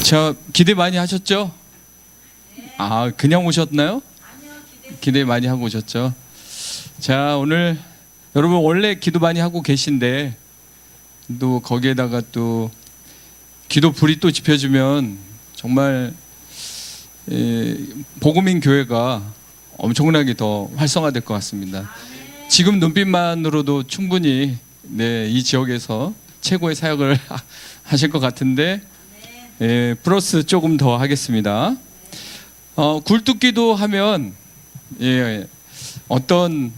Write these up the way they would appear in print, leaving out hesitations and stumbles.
자, 기대 많이 하셨죠? 아, 그냥 오셨나요? 기대 많이 하고 오셨죠? 자, 오늘 여러분 원래 기도 많이 하고 계신데 또 거기에다가 또 기도 불이 또 지펴지면 정말 복음인 교회가 엄청나게 더 활성화될 것 같습니다. 지금 눈빛만으로도 충분히 이 지역에서 최고의 사역을 하실 것 같은데 플러스 조금 더 하겠습니다. 굴뚝기도 하면 어떤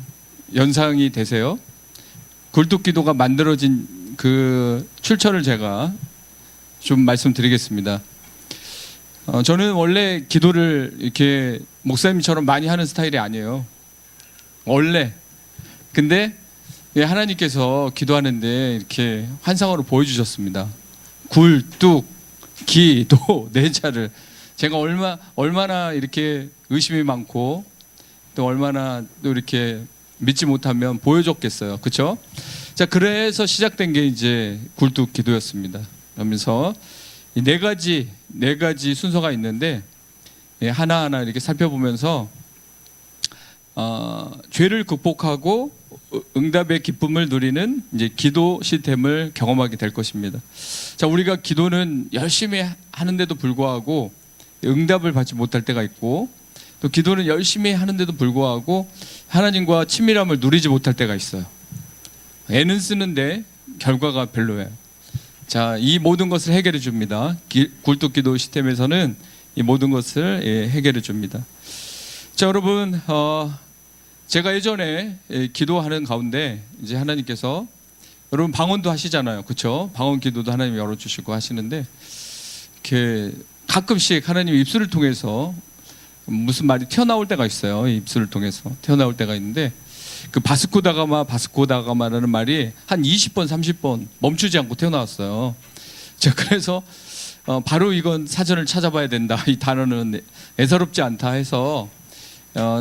연상이 되세요? 굴뚝기도가 만들어진 그 출처를 제가 좀 말씀드리겠습니다. 저는 원래 기도를 이렇게 목사님처럼 많이 하는 스타일이 아니에요. 원래. 근데 하나님께서 기도하는데 이렇게 환상으로 보여주셨습니다. 굴뚝 기도 네 자를 제가 얼마나 이렇게 의심이 많고 또 얼마나 또 이렇게 믿지 못하면 보여줬겠어요. 그렇죠? 자, 그래서 시작된 게 이제 굴뚝 기도였습니다. 그러면서 이 네 가지 순서가 있는데 하나하나 이렇게 살펴보면서 죄를 극복하고 응답의 기쁨을 누리는 이제 기도 시스템을 경험하게 될 것입니다. 자, 우리가 기도는 열심히 하는데도 불구하고 응답을 받지 못할 때가 있고 또 기도는 열심히 하는데도 불구하고 하나님과 친밀함을 누리지 못할 때가 있어요. 애는 쓰는데 결과가 별로예요. 자, 이 모든 것을 해결해 줍니다. 굴뚝 기도 시스템에서는 이 모든 것을 해결해 줍니다. 자, 여러분, 제가 예전에 기도하는 가운데 이제 하나님께서 여러분 방언도 하시잖아요. 그렇죠? 방언 기도도 하나님 열어주시고 하시는데 이렇게 가끔씩 하나님 입술을 통해서 무슨 말이 튀어나올 때가 있어요. 입술을 통해서 튀어나올 때가 있는데 그 바스코다가마라는 말이 한 20번 30번 멈추지 않고 튀어나왔어요. 자, 그래서 바로 이건 사전을 찾아봐야 된다. 이 단어는 애사롭지 않다 해서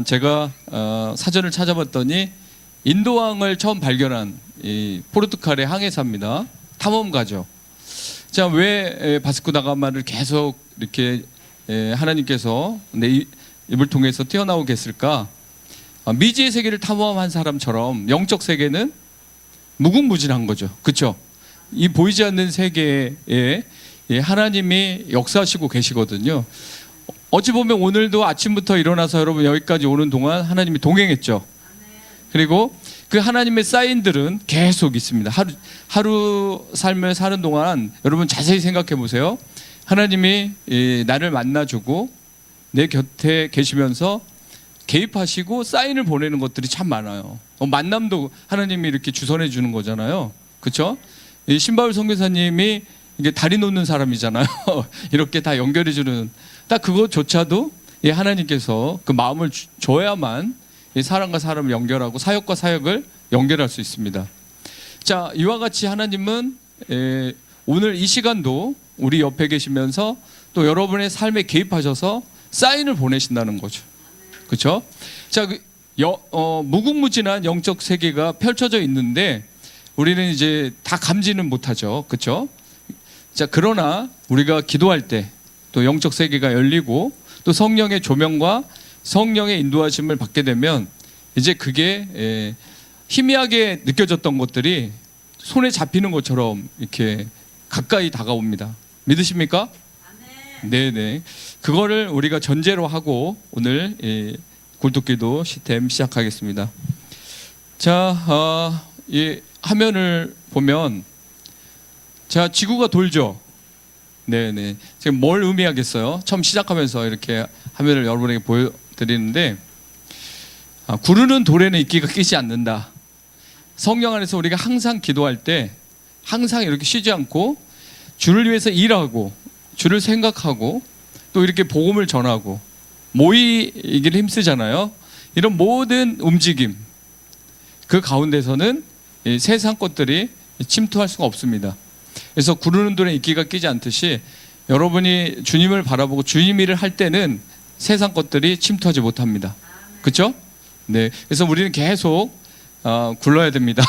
제가 사전을 찾아봤더니 인도왕을 처음 발견한 이 포르투갈의 항해사입니다. 탐험가죠. 자, 왜 바스코다가마를 계속 이렇게 하나님께서 내 입을 통해서 튀어나오게 했을까? 미지의 세계를 탐험한 사람처럼 영적 세계는 무궁무진한 거죠. 그렇죠? 이 보이지 않는 세계에 하나님이 역사하시고 계시거든요. 어찌 보면 오늘도 아침부터 일어나서 여러분 여기까지 오는 동안 하나님이 동행했죠. 그리고 그 하나님의 사인들은 계속 있습니다. 하루 삶을 사는 동안 여러분 자세히 생각해 보세요. 하나님이 나를 만나주고 내 곁에 계시면서 개입하시고 사인을 보내는 것들이 참 많아요. 만남도 하나님이 이렇게 주선해 주는 거잖아요. 그렇죠? 신바울 선교사님이 이게 다리 놓는 사람이잖아요. 이렇게 다 연결해 주는 딱 그것조차도 하나님께서 그 마음을 줘야만 사람과 사람을 연결하고 사역과 사역을 연결할 수 있습니다. 자, 이와 같이 하나님은 오늘 이 시간도 우리 옆에 계시면서 또 여러분의 삶에 개입하셔서 사인을 보내신다는 거죠. 그렇죠? 자, 무궁무진한 영적 세계가 펼쳐져 있는데 우리는 이제 다 감지는 못하죠. 그렇죠? 자, 그러나 우리가 기도할 때 또 영적 세계가 열리고 또 성령의 조명과 성령의 인도하심을 받게 되면 이제 그게 희미하게 느껴졌던 것들이 손에 잡히는 것처럼 이렇게 가까이 다가옵니다. 믿으십니까? 네네. 그거를 우리가 전제로 하고 오늘 굴뚝기도 시스템 시작하겠습니다. 자, 이 화면을 보면 자, 지구가 돌죠. 네네. 지금 뭘 의미하겠어요? 처음 시작하면서 이렇게 화면을 여러분에게 보여드리는데 구르는 돌에는 이끼가 끼지 않는다. 성령 안에서 우리가 항상 기도할 때 항상 이렇게 쉬지 않고 주를 위해서 일하고 주를 생각하고 또 이렇게 복음을 전하고 모이기를 힘쓰잖아요. 이런 모든 움직임 그 가운데서는 이 세상 것들이 침투할 수가 없습니다. 그래서 구르는 돌에 이끼가 끼지 않듯이 여러분이 주님을 바라보고 주님 일을 할 때는 세상 것들이 침투하지 못합니다. 그렇죠? 네. 그래서 우리는 계속 굴러야 됩니다.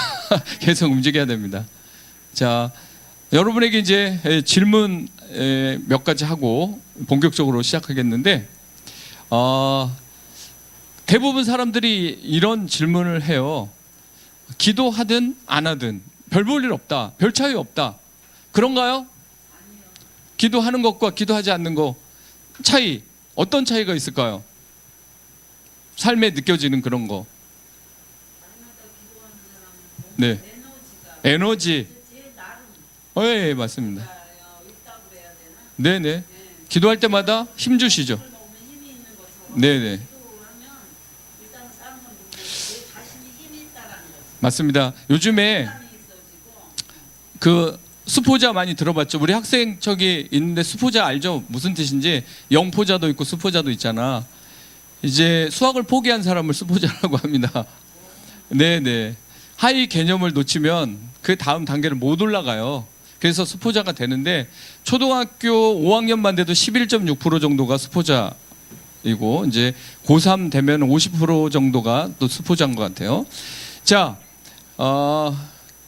계속 움직여야 됩니다. 자, 여러분에게 이제 질문 몇 가지 하고 본격적으로 시작하겠는데, 대부분 사람들이 이런 질문을 해요. 기도하든 안 하든 별 볼 일 없다, 별 차이 없다, 그런가요? 기도하는 것과 기도하지 않는 것 차이, 어떤 차이가 있을까요? 삶에 느껴지는 그런 거. 네, 에너지. 예, 맞습니다. 네네. 기도할 때마다 힘 주시죠. 네네. 맞습니다. 요즘에 그 수포자 많이 들어봤죠? 우리 학생 저기 있는데 수포자 알죠? 무슨 뜻인지. 영포자도 있고 수포자도 있잖아. 이제 수학을 포기한 사람을 수포자라고 합니다. 네네. 하위 개념을 놓치면 그 다음 단계를 못 올라가요. 그래서 수포자가 되는데, 초등학교 5학년만 돼도 11.6% 정도가 수포자이고, 이제 고3 되면 50% 정도가 또 수포자인 것 같아요. 자,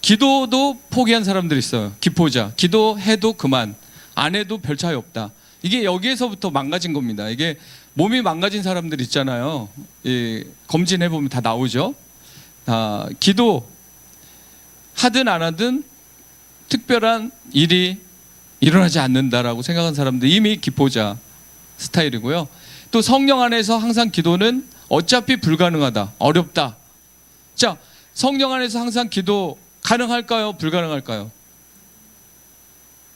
기도도 포기한 사람들이 있어요. 기포자. 기도해도 그만, 안 해도 별 차이 없다. 이게 여기에서부터 망가진 겁니다. 이게 몸이 망가진 사람들 있잖아요. 검진해보면 다 나오죠. 기도 하든 안 하든 특별한 일이 일어나지 않는다라고 생각한 사람들, 이미 기포자 스타일이고요. 또 성령 안에서 항상 기도는 어차피 불가능하다, 어렵다. 자, 성령 안에서 항상 기도 가능할까요? 불가능할까요?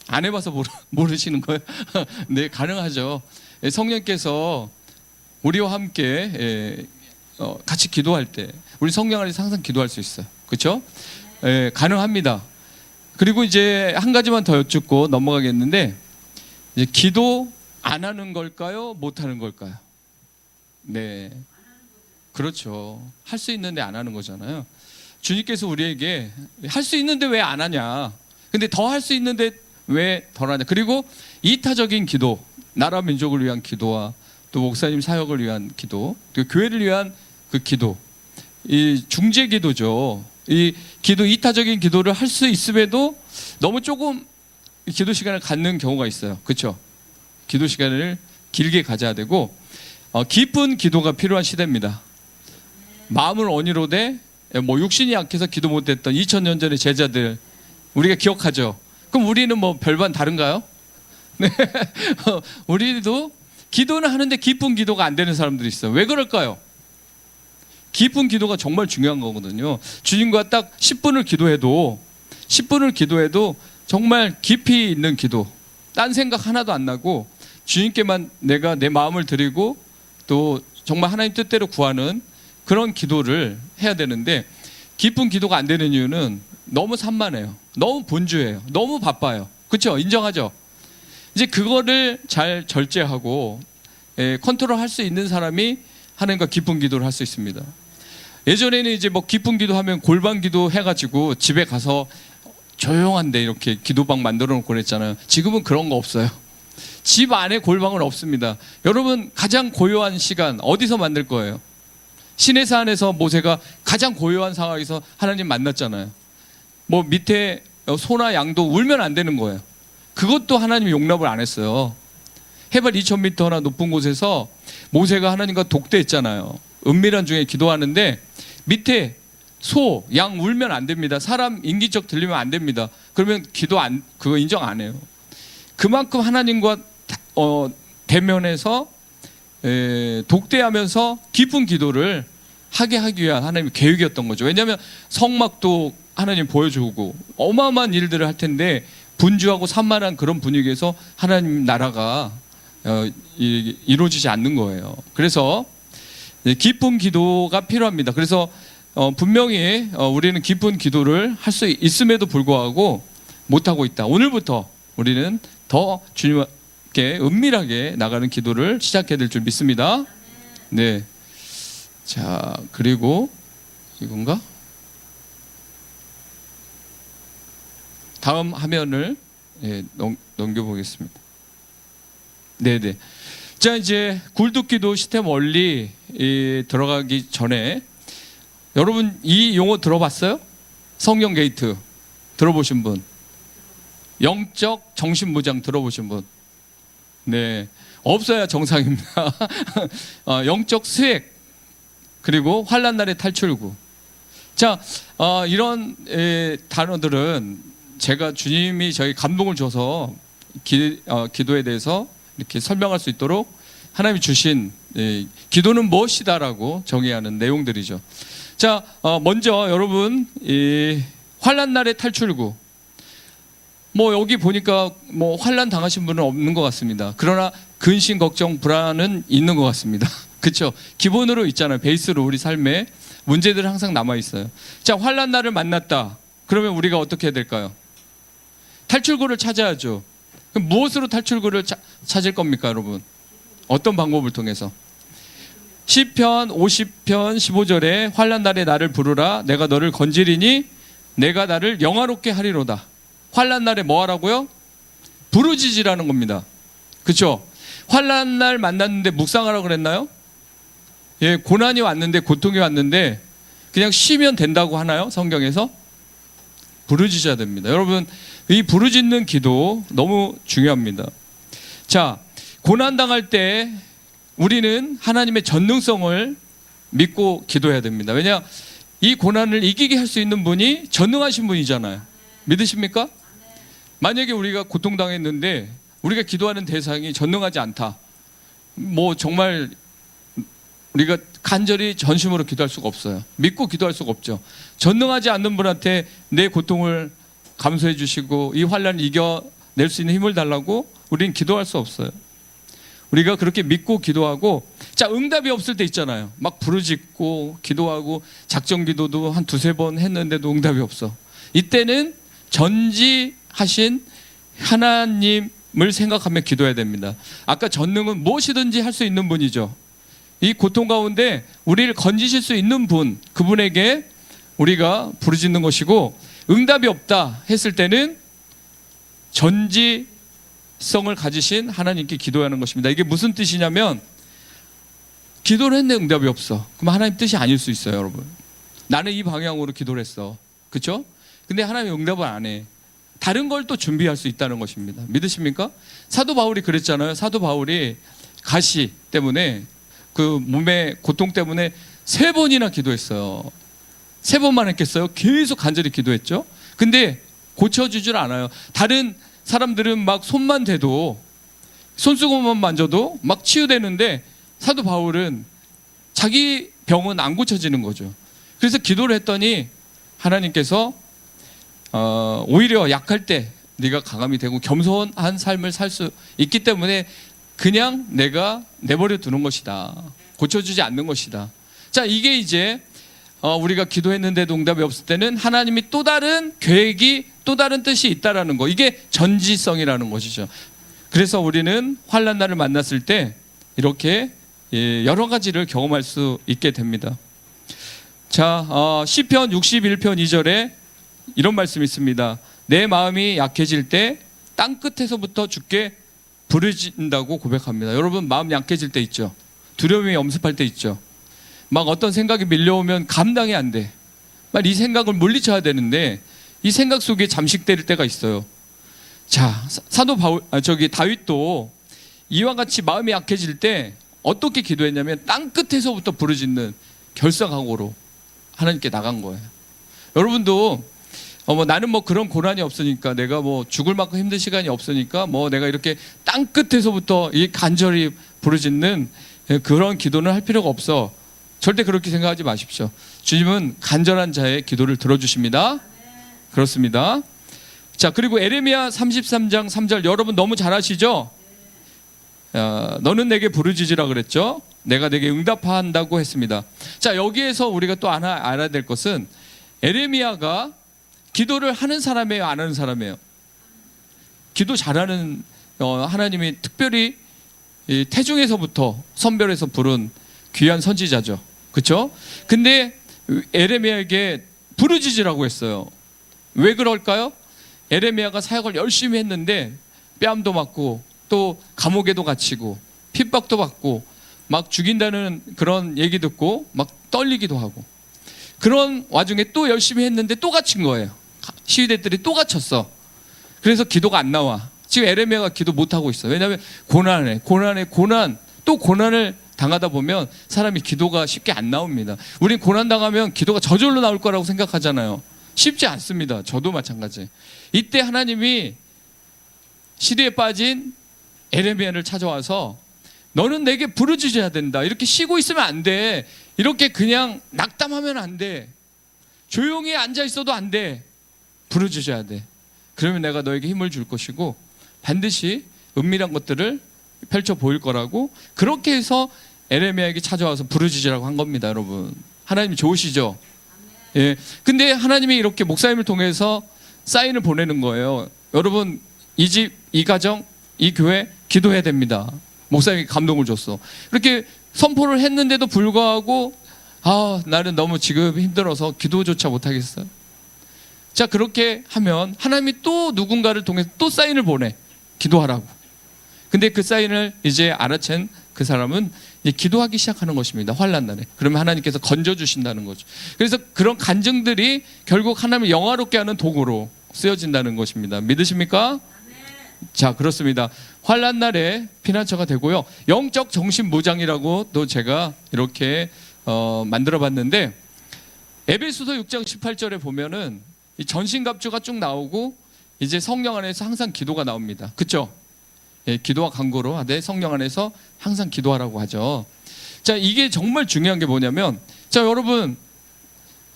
안 해봐서 모르시는 거예요? 네, 가능하죠. 성령께서 우리와 함께 같이 기도할 때 우리 성령 안에서 항상 기도할 수 있어요. 그렇죠? 가능합니다. 그리고 이제 한 가지만 더 여쭙고 넘어가겠는데, 이제 기도 안 하는 걸까요? 못 하는 걸까요? 네, 그렇죠. 할 수 있는데 안 하는 거잖아요. 주님께서 우리에게 할 수 있는데 왜 안 하냐? 근데 더 할 수 있는데 왜 덜 하냐? 그리고 이타적인 기도, 나라 민족을 위한 기도와 또 목사님 사역을 위한 기도, 또 교회를 위한 그 기도, 이 중재 기도죠. 이 기도, 이타적인 기도를 할 수 있음에도 너무 조금 기도 시간을 갖는 경우가 있어요. 그렇죠? 기도 시간을 길게 가져야 되고, 깊은 기도가 필요한 시대입니다. 마음을 언의로되 육신이 약해서 기도 못했던 2000년 전의 제자들 우리가 기억하죠. 그럼 우리는 뭐 별반 다른가요? 네. 우리도 기도는 하는데 깊은 기도가 안 되는 사람들이 있어요. 왜 그럴까요? 깊은 기도가 정말 중요한 거거든요. 주님과 딱 10분을 기도해도 정말 깊이 있는 기도, 딴 생각 하나도 안 나고 주님께만 내가 내 마음을 드리고 또 정말 하나님 뜻대로 구하는 그런 기도를 해야 되는데, 깊은 기도가 안 되는 이유는 너무 산만해요. 너무 분주해요. 너무 바빠요. 그렇죠? 인정하죠? 이제 그거를 잘 절제하고 컨트롤할 수 있는 사람이 하나님과 깊은 기도를 할 수 있습니다. 예전에는 이제 뭐 깊은 기도하면 골방 기도 해가지고 집에 가서 조용한데 이렇게 기도방 만들어 놓고 그랬잖아요. 지금은 그런 거 없어요. 집 안에 골방은 없습니다. 여러분, 가장 고요한 시간 어디서 만들 거예요? 시내산에서 모세가 가장 고요한 상황에서 하나님 만났잖아요. 뭐 밑에 소나 양도 울면 안 되는 거예요. 그것도 하나님이 용납을 안 했어요. 해발 2000m나 높은 곳에서 모세가 하나님과 독대했잖아요. 은밀한 중에 기도하는데 밑에 소, 양 울면 안 됩니다. 사람 인기척 들리면 안 됩니다. 그러면 그거 인정 안 해요. 그만큼 하나님과 대면해서 독대하면서 깊은 기도를 하게 하기 위한 하나님의 계획이었던 거죠. 왜냐하면 성막도 하나님 보여주고 어마어마한 일들을 할 텐데, 분주하고 산만한 그런 분위기에서 하나님 나라가 이루어지지 않는 거예요. 그래서 깊은 기도가 필요합니다. 그래서 분명히 우리는 깊은 기도를 할 수 있음에도 불구하고 못하고 있다. 오늘부터 우리는 더 주님께 은밀하게 나가는 기도를 시작해야 될 줄 믿습니다. 네. 자, 그리고 이건가? 다음 화면을 넘겨보겠습니다. 네네. 자, 이제 굴뚝기도 시스템 원리 들어가기 전에 여러분 이 용어 들어봤어요? 성령 게이트 들어보신 분? 영적 정신무장 들어보신 분? 네, 없어야 정상입니다. 영적 수액, 그리고 환난 날의 탈출구. 자, 이런 단어들은 제가 주님이 저희 감동을 줘서 기도에 대해서 이렇게 설명할 수 있도록 하나님이 주신 기도는 무엇이다라고 정의하는 내용들이죠. 자, 먼저 여러분, 환난 날의 탈출구. 뭐 여기 보니까 뭐 환난 당하신 분은 없는 것 같습니다. 그러나 근심, 걱정, 불안은 있는 것 같습니다. 그렇죠? 기본으로 있잖아요. 베이스로 우리 삶에 문제들은 항상 남아 있어요. 자, 환난 날을 만났다. 그러면 우리가 어떻게 해야 될까요? 탈출구를 찾아야죠. 그럼 무엇으로 탈출구를 찾을 겁니까, 여러분? 어떤 방법을 통해서? 시편 50편 15절에 환난 날에 나를 부르라. 내가 너를 건지리니 내가 나를 영화롭게 하리로다. 환난 날에 뭐 하라고요? 부르짖으라는 겁니다. 그렇죠? 환난 날 만났는데 묵상하라고 그랬나요? 예, 고난이 왔는데, 고통이 왔는데 그냥 쉬면 된다고 하나요? 성경에서? 부르짖어야 됩니다. 여러분, 이 부르짖는 기도 너무 중요합니다. 자, 고난 당할 때 우리는 하나님의 전능성을 믿고 기도해야 됩니다. 왜냐? 이 고난을 이기게 할 수 있는 분이 전능하신 분이잖아요. 믿으십니까? 만약에 우리가 고통당했는데 우리가 기도하는 대상이 전능하지 않다. 뭐 정말 우리가 간절히 전심으로 기도할 수가 없어요. 믿고 기도할 수가 없죠. 전능하지 않는 분한테 내 고통을 감수해 주시고 이 환난을 이겨낼 수 있는 힘을 달라고 우리는 기도할 수 없어요. 우리가 그렇게 믿고 기도하고, 자, 응답이 없을 때 있잖아요. 막 부르짖고 기도하고 작정 기도도 한 두세 번 했는데도 응답이 없어. 이때는 전지하신 하나님을 생각하며 기도해야 됩니다. 아까 전능은 무엇이든지 할 수 있는 분이죠. 이 고통 가운데 우리를 건지실 수 있는 분, 그분에게 우리가 부르짖는 것이고, 응답이 없다 했을 때는 전지성을 가지신 하나님께 기도하는 것입니다. 이게 무슨 뜻이냐면, 기도를 했는데 응답이 없어. 그럼 하나님 뜻이 아닐 수 있어요, 여러분. 나는 이 방향으로 기도를 했어. 그렇죠? 근데 하나님이 응답을 안 해. 다른 걸 또 준비할 수 있다는 것입니다. 믿으십니까? 사도 바울이 그랬잖아요. 사도 바울이 가시 때문에, 그 몸의 고통 때문에 3번이나 기도했어요. 3번만 했겠어요? 계속 간절히 기도했죠. 근데 고쳐주질 않아요. 다른 사람들은 막 손만 대도, 손수건만 만져도 막 치유되는데 사도 바울은 자기 병은 안 고쳐지는 거죠. 그래서 기도를 했더니 하나님께서 오히려 약할 때 네가 강함이 되고 겸손한 삶을 살 수 있기 때문에 그냥 내가 내버려 두는 것이다. 고쳐주지 않는 것이다. 자, 이게 이제 우리가 기도했는데도 응답이 없을 때는 하나님이 또 다른 계획이, 또 다른 뜻이 있다라는 거. 이게 전지성이라는 것이죠. 그래서 우리는 환난 날을 만났을 때 이렇게 여러 가지를 경험할 수 있게 됩니다. 자, 시편 61편 2절에 이런 말씀이 있습니다. 내 마음이 약해질 때 땅끝에서부터 주께 부르짖는다고 고백합니다. 여러분, 마음 약해질 때 있죠. 두려움이 엄습할 때 있죠. 막 어떤 생각이 밀려오면 감당이 안 돼. 막 이 생각을 물리쳐야 되는데 이 생각 속에 잠식될 때가 있어요. 자, 사도 다윗도 이와 같이 마음이 약해질 때 어떻게 기도했냐면 땅끝에서부터 부르짖는 결사각오로 하나님께 나간 거예요. 여러분도 나는 뭐 그런 고난이 없으니까, 내가 뭐 죽을 만큼 힘든 시간이 없으니까 뭐 내가 이렇게 땅끝에서부터 이 간절히 부르짖는 그런 기도는 할 필요가 없어. 절대 그렇게 생각하지 마십시오. 주님은 간절한 자의 기도를 들어주십니다. 그렇습니다. 자, 그리고 에레미야 33장 3절 여러분 너무 잘 아시죠? 너는 내게 부르짖으라 그랬죠. 내가 내게 응답한다고 했습니다. 자, 여기에서 우리가 또 하나 알아야 될 것은, 에레미야가 기도를 하는 사람이에요, 안 하는 사람이에요? 기도 잘하는, 하나님이 특별히 태중에서부터 선별해서 부른 귀한 선지자죠. 그렇죠? 근데 에레미야에게 부르짖으라고 했어요. 왜 그럴까요? 에레미야가 사역을 열심히 했는데 뺨도 맞고 또 감옥에도 갇히고 핍박도 받고 막 죽인다는 그런 얘기 듣고 막 떨리기도 하고, 그런 와중에 또 열심히 했는데 또 갇힌 거예요. 시위대들이 또 갇혔어. 그래서 기도가 안 나와. 지금 에레미야가 기도 못 하고 있어. 왜냐하면 고난 또 고난을 당하다 보면 사람이 기도가 쉽게 안 나옵니다. 우린 고난 당하면 기도가 저절로 나올 거라고 생각하잖아요. 쉽지 않습니다. 저도 마찬가지. 이때 하나님이 시대에 빠진 에레미야를 찾아와서 너는 내게 부르짖어야 된다. 이렇게 쉬고 있으면 안 돼. 이렇게 그냥 낙담하면 안 돼. 조용히 앉아 있어도 안 돼. 부르짖어야 돼. 그러면 내가 너에게 힘을 줄 것이고 반드시 은밀한 것들을 펼쳐 보일 거라고, 그렇게 해서 에레미야에게 찾아와서 부르짖으라고 한 겁니다. 여러분, 하나님이 좋으시죠? 예. 근데 하나님이 이렇게 목사님을 통해서 사인을 보내는 거예요. 여러분, 이 집, 이 가정, 이 교회 기도해야 됩니다. 목사님이 감동을 줬어. 이렇게 선포를 했는데도 불구하고 나는 너무 지금 힘들어서 기도조차 못하겠어요. 자, 그렇게 하면 하나님이 또 누군가를 통해서 또 사인을 보내. 기도하라고. 근데 그 사인을 이제 알아챈 그 사람은 이제 기도하기 시작하는 것입니다. 환난 날에. 그러면 하나님께서 건져주신다는 거죠. 그래서 그런 간증들이 결국 하나님을 영화롭게 하는 도구로 쓰여진다는 것입니다. 믿으십니까? 자, 그렇습니다. 환난 날에 피난처가 되고요. 영적 정신무장이라고 또 제가 이렇게 만들어 봤는데, 에베소서 6장 18절에 보면은 이 전신갑주가 쭉 나오고 이제 성령 안에서 항상 기도가 나옵니다. 그렇죠? 예, 기도와 간구로 하되 성령 안에서 항상 기도하라고 하죠. 자, 이게 정말 중요한 게 뭐냐면, 자, 여러분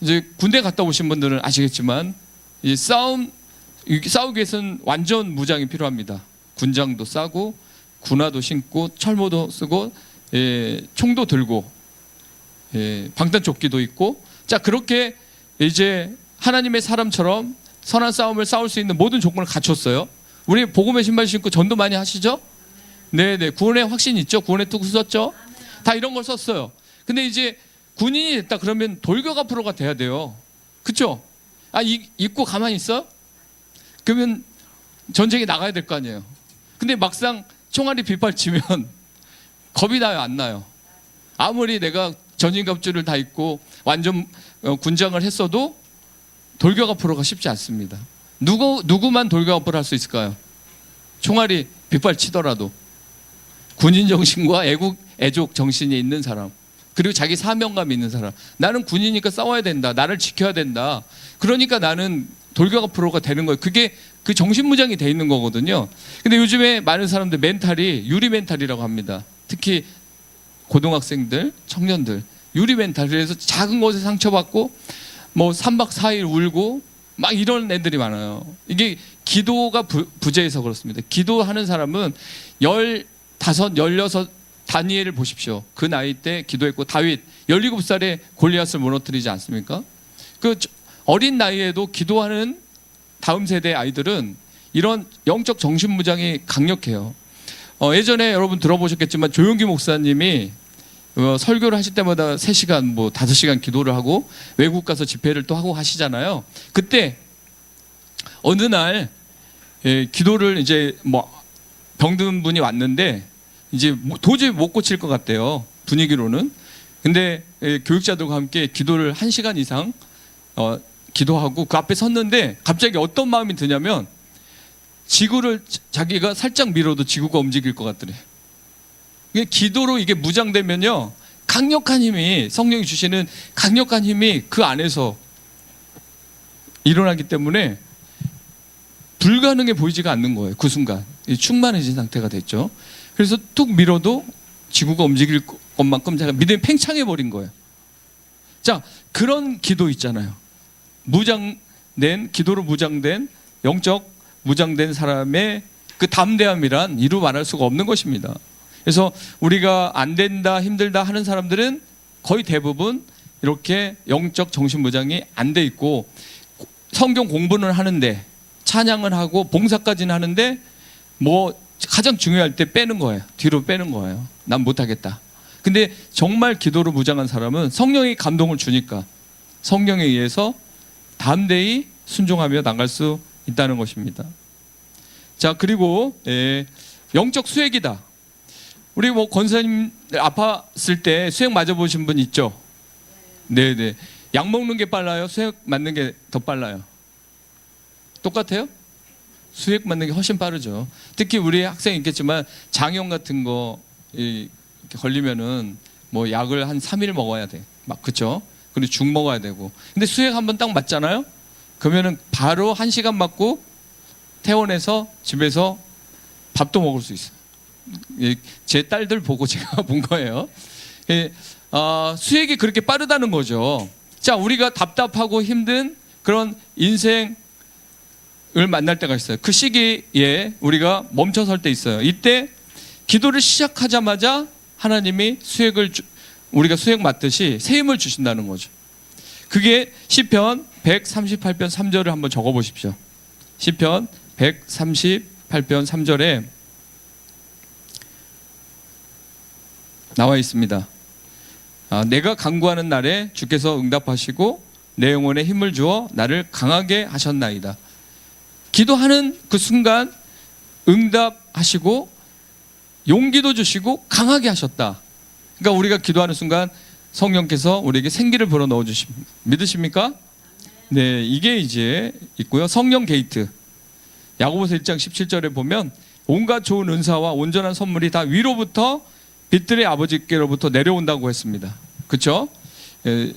이제 군대 갔다 오신 분들은 아시겠지만 이 싸우기 위해서는 완전 무장이 필요합니다. 군장도 싸고 군화도 신고 철모도 쓰고 총도 들고 방탄조끼도 있고, 자, 그렇게 이제 하나님의 사람처럼 선한 싸움을 싸울 수 있는 모든 조건을 갖췄어요. 우리 복음의 신발 신고 전도 많이 하시죠? 네네. 구원의 확신 있죠? 구원의 투구 썼죠? 다 이런 걸 썼어요. 근데 이제 군인이 됐다 그러면 돌격 앞으로가 돼야 돼요. 그쵸? 입고 가만히 있어? 그러면 전쟁에 나가야 될 거 아니에요. 근데 막상 총알이 빗발치면 겁이 나요, 안 나요? 아무리 내가 전신갑주를 다 입고 완전 군장을 했어도 돌격 앞으로가 쉽지 않습니다. 누구만 돌격 앞으로 할 수 있을까요? 총알이 빗발치더라도 군인 정신과 애족 정신이 있는 사람, 그리고 자기 사명감이 있는 사람. 나는 군이니까 싸워야 된다. 나를 지켜야 된다. 그러니까 나는 돌격 앞으로가 되는 거예요. 그게 그 정신무장이 돼 있는 거거든요. 근데 요즘에 많은 사람들 멘탈이 유리 멘탈이라고 합니다. 특히 고등학생들, 청년들 유리 멘탈. 그래서 작은 것에 상처받고 뭐 3박 4일 울고 막 이런 애들이 많아요. 이게 기도가 부재해서 그렇습니다. 기도하는 사람은 15, 16 다니엘을 보십시오. 그 나이 때 기도했고, 다윗 17살에 골리앗을 무너뜨리지 않습니까? 그 어린 나이에도 기도하는 다음 세대 아이들은 이런 영적 정신무장이 강력해요. 예전에 여러분 들어보셨겠지만 조용기 목사님이 설교를 하실 때마다 3시간 뭐 5시간 기도를 하고 외국 가서 집회를 또 하고 하시잖아요. 그때 어느 날 기도를 이제 뭐 병든 분이 왔는데 이제 도저히 못 고칠 것 같대요, 분위기로는. 근데 교육자들과 함께 기도를 1시간 이상 기도하고 그 앞에 섰는데 갑자기 어떤 마음이 드냐면 지구를 자기가 살짝 밀어도 지구가 움직일 것 같더래. 기도로 이게 무장되면요, 강력한 힘이, 성령이 주시는 강력한 힘이 그 안에서 일어나기 때문에 불가능해 보이지가 않는 거예요. 그 순간 충만해진 상태가 됐죠. 그래서 툭 밀어도 지구가 움직일 것만큼 제가 믿음이 팽창해 버린 거예요. 자, 그런 기도 있잖아요. 기도로 무장된, 영적 무장된 사람의 그 담대함이란 이루 말할 수가 없는 것입니다. 그래서 우리가 안 된다, 힘들다 하는 사람들은 거의 대부분 이렇게 영적 정신무장이 안 돼 있고, 성경 공부는 하는데, 찬양을 하고 봉사까지는 하는데 뭐 가장 중요할 때 빼는 거예요. 뒤로 빼는 거예요. 난 못하겠다. 근데 정말 기도로 무장한 사람은 성령이 감동을 주니까 성령에 의해서 담대히 순종하며 나갈 수 있다는 것입니다. 자, 그리고 영적 수액이다. 우리 뭐 권사님 아팠을 때 수액 맞아보신 분 있죠? 네네. 약 먹는 게 빨라요? 수액 맞는 게 더 빨라요? 똑같아요? 수액 맞는 게 훨씬 빠르죠. 특히 우리 학생이 있겠지만 장염 같은 거 이렇게 걸리면은 뭐 약을 한 3일 먹어야 돼. 막 그렇죠? 그리고 죽 먹어야 되고. 근데 수액 한번 딱 맞잖아요. 그러면은 바로 1시간 맞고 퇴원해서 집에서 밥도 먹을 수 있어요. 제 딸들 보고 제가 본 거예요. 수액이 그렇게 빠르다는 거죠. 자, 우리가 답답하고 힘든 그런 인생을 만날 때가 있어요. 그 시기에 우리가 멈춰설 때 있어요. 이때 기도를 시작하자마자 하나님이 우리가 수액 맞듯이 새 힘을 주신다는 거죠. 그게 시편 138편 3절을 한번 적어 보십시오. 시편 138편 3절에 나와 있습니다. 내가 간구하는 날에 주께서 응답하시고 내 영혼에 힘을 주어 나를 강하게 하셨나이다. 기도하는 그 순간 응답하시고 용기도 주시고 강하게 하셨다. 그러니까 우리가 기도하는 순간 성령께서 우리에게 생기를 불어넣어 주십니다. 믿으십니까? 네, 이게 이제 있고요. 성령 게이트. 야고보서 1장 17절에 보면 온갖 좋은 은사와 온전한 선물이 다 위로부터 빛들의 아버지께로부터 내려온다고 했습니다. 그렇죠?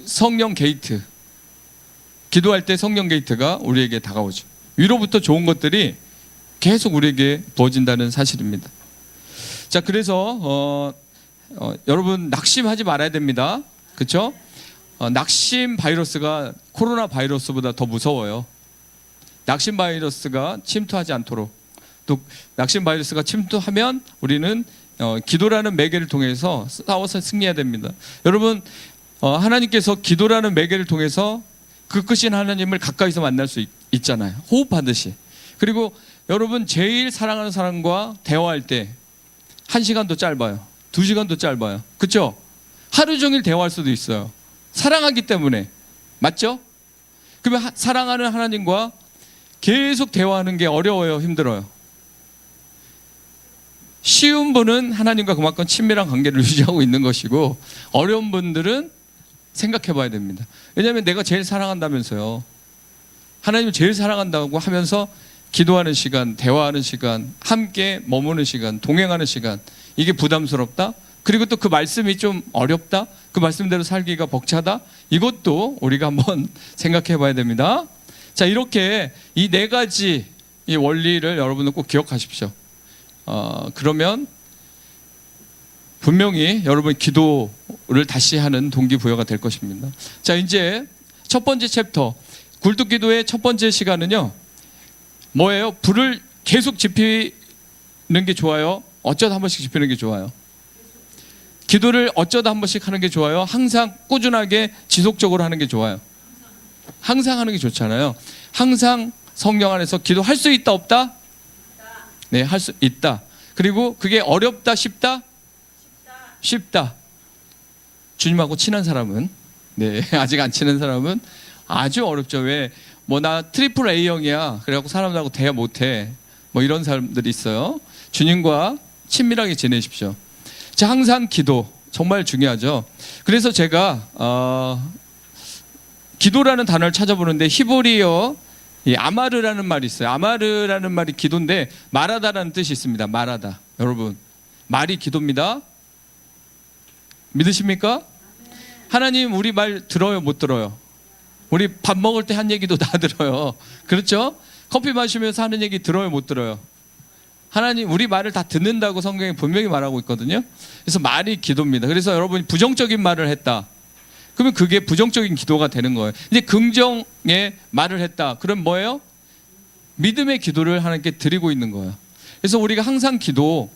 성령 게이트. 기도할 때 성령 게이트가 우리에게 다가오죠. 위로부터 좋은 것들이 계속 우리에게 부어진다는 사실입니다. 자, 그래서 여러분 낙심하지 말아야 됩니다. 그렇죠? 낙심 바이러스가 코로나 바이러스보다 더 무서워요. 낙심 바이러스가 침투하지 않도록, 또 낙심 바이러스가 침투하면 우리는 기도라는 매개를 통해서 싸워서 승리해야 됩니다. 여러분, 하나님께서 기도라는 매개를 통해서 그 크신 하나님을 가까이서 만날 수 있잖아요. 호흡하듯이. 그리고 여러분 제일 사랑하는 사람과 대화할 때 1시간도 짧아요. 2시간도 짧아요. 그렇죠? 하루 종일 대화할 수도 있어요. 사랑하기 때문에. 맞죠? 그러면 사랑하는 하나님과 계속 대화하는 게 어려워요, 힘들어요? 쉬운 분은 하나님과 그만큼 친밀한 관계를 유지하고 있는 것이고, 어려운 분들은 생각해 봐야 됩니다. 왜냐하면 내가 제일 사랑한다면서요. 하나님을 제일 사랑한다고 하면서 기도하는 시간, 대화하는 시간, 함께 머무는 시간, 동행하는 시간, 이게 부담스럽다? 그리고 또 그 말씀이 좀 어렵다? 그 말씀대로 살기가 벅차다? 이것도 우리가 한번 생각해 봐야 됩니다. 자, 이렇게 이 4가지 이 원리를 여러분은 꼭 기억하십시오. 그러면 분명히 여러분 기도를 다시 하는 동기부여가 될 것입니다. 자, 이제 첫 번째 챕터, 굴뚝기도의 첫 번째 시간은요, 뭐예요? 불을 계속 지피는 게 좋아요? 어쩌다 한 번씩 지피는 게 좋아요? 기도를 어쩌다 한 번씩 하는 게 좋아요? 항상 꾸준하게 지속적으로 하는 게 좋아요? 항상 하는 게 좋잖아요. 항상 성령 안에서 기도할 수 있다 없다? 네, 할 수 있다. 그리고 그게 어렵다 쉽다? 쉽다. 주님하고 친한 사람은, 네, 아직 안 친한 사람은 아주 어렵죠. 왜? 뭐 나 트리플 A형이야. 그래갖고 사람들하고 대화 못해. 뭐 이런 사람들이 있어요. 주님과 친밀하게 지내십시오. 자, 항상 기도 정말 중요하죠. 그래서 제가 기도라는 단어를 찾아보는데 히브리어 아마르라는 말이 있어요. 아마르라는 말이 기도인데 말하다라는 뜻이 있습니다. 말하다. 여러분, 말이 기도입니다. 믿으십니까? 하나님 우리 말 들어요, 못 들어요? 우리 밥 먹을 때 한 얘기도 다 들어요. 그렇죠? 커피 마시면서 하는 얘기 들어요, 못 들어요? 하나님 우리 말을 다 듣는다고 성경에 분명히 말하고 있거든요. 그래서 말이 기도입니다. 그래서 여러분이 부정적인 말을 했다, 그러면 그게 부정적인 기도가 되는 거예요. 이제 긍정의 말을 했다, 그럼 뭐예요? 믿음의 기도를 하나님께 드리고 있는 거예요. 그래서 우리가 항상 기도,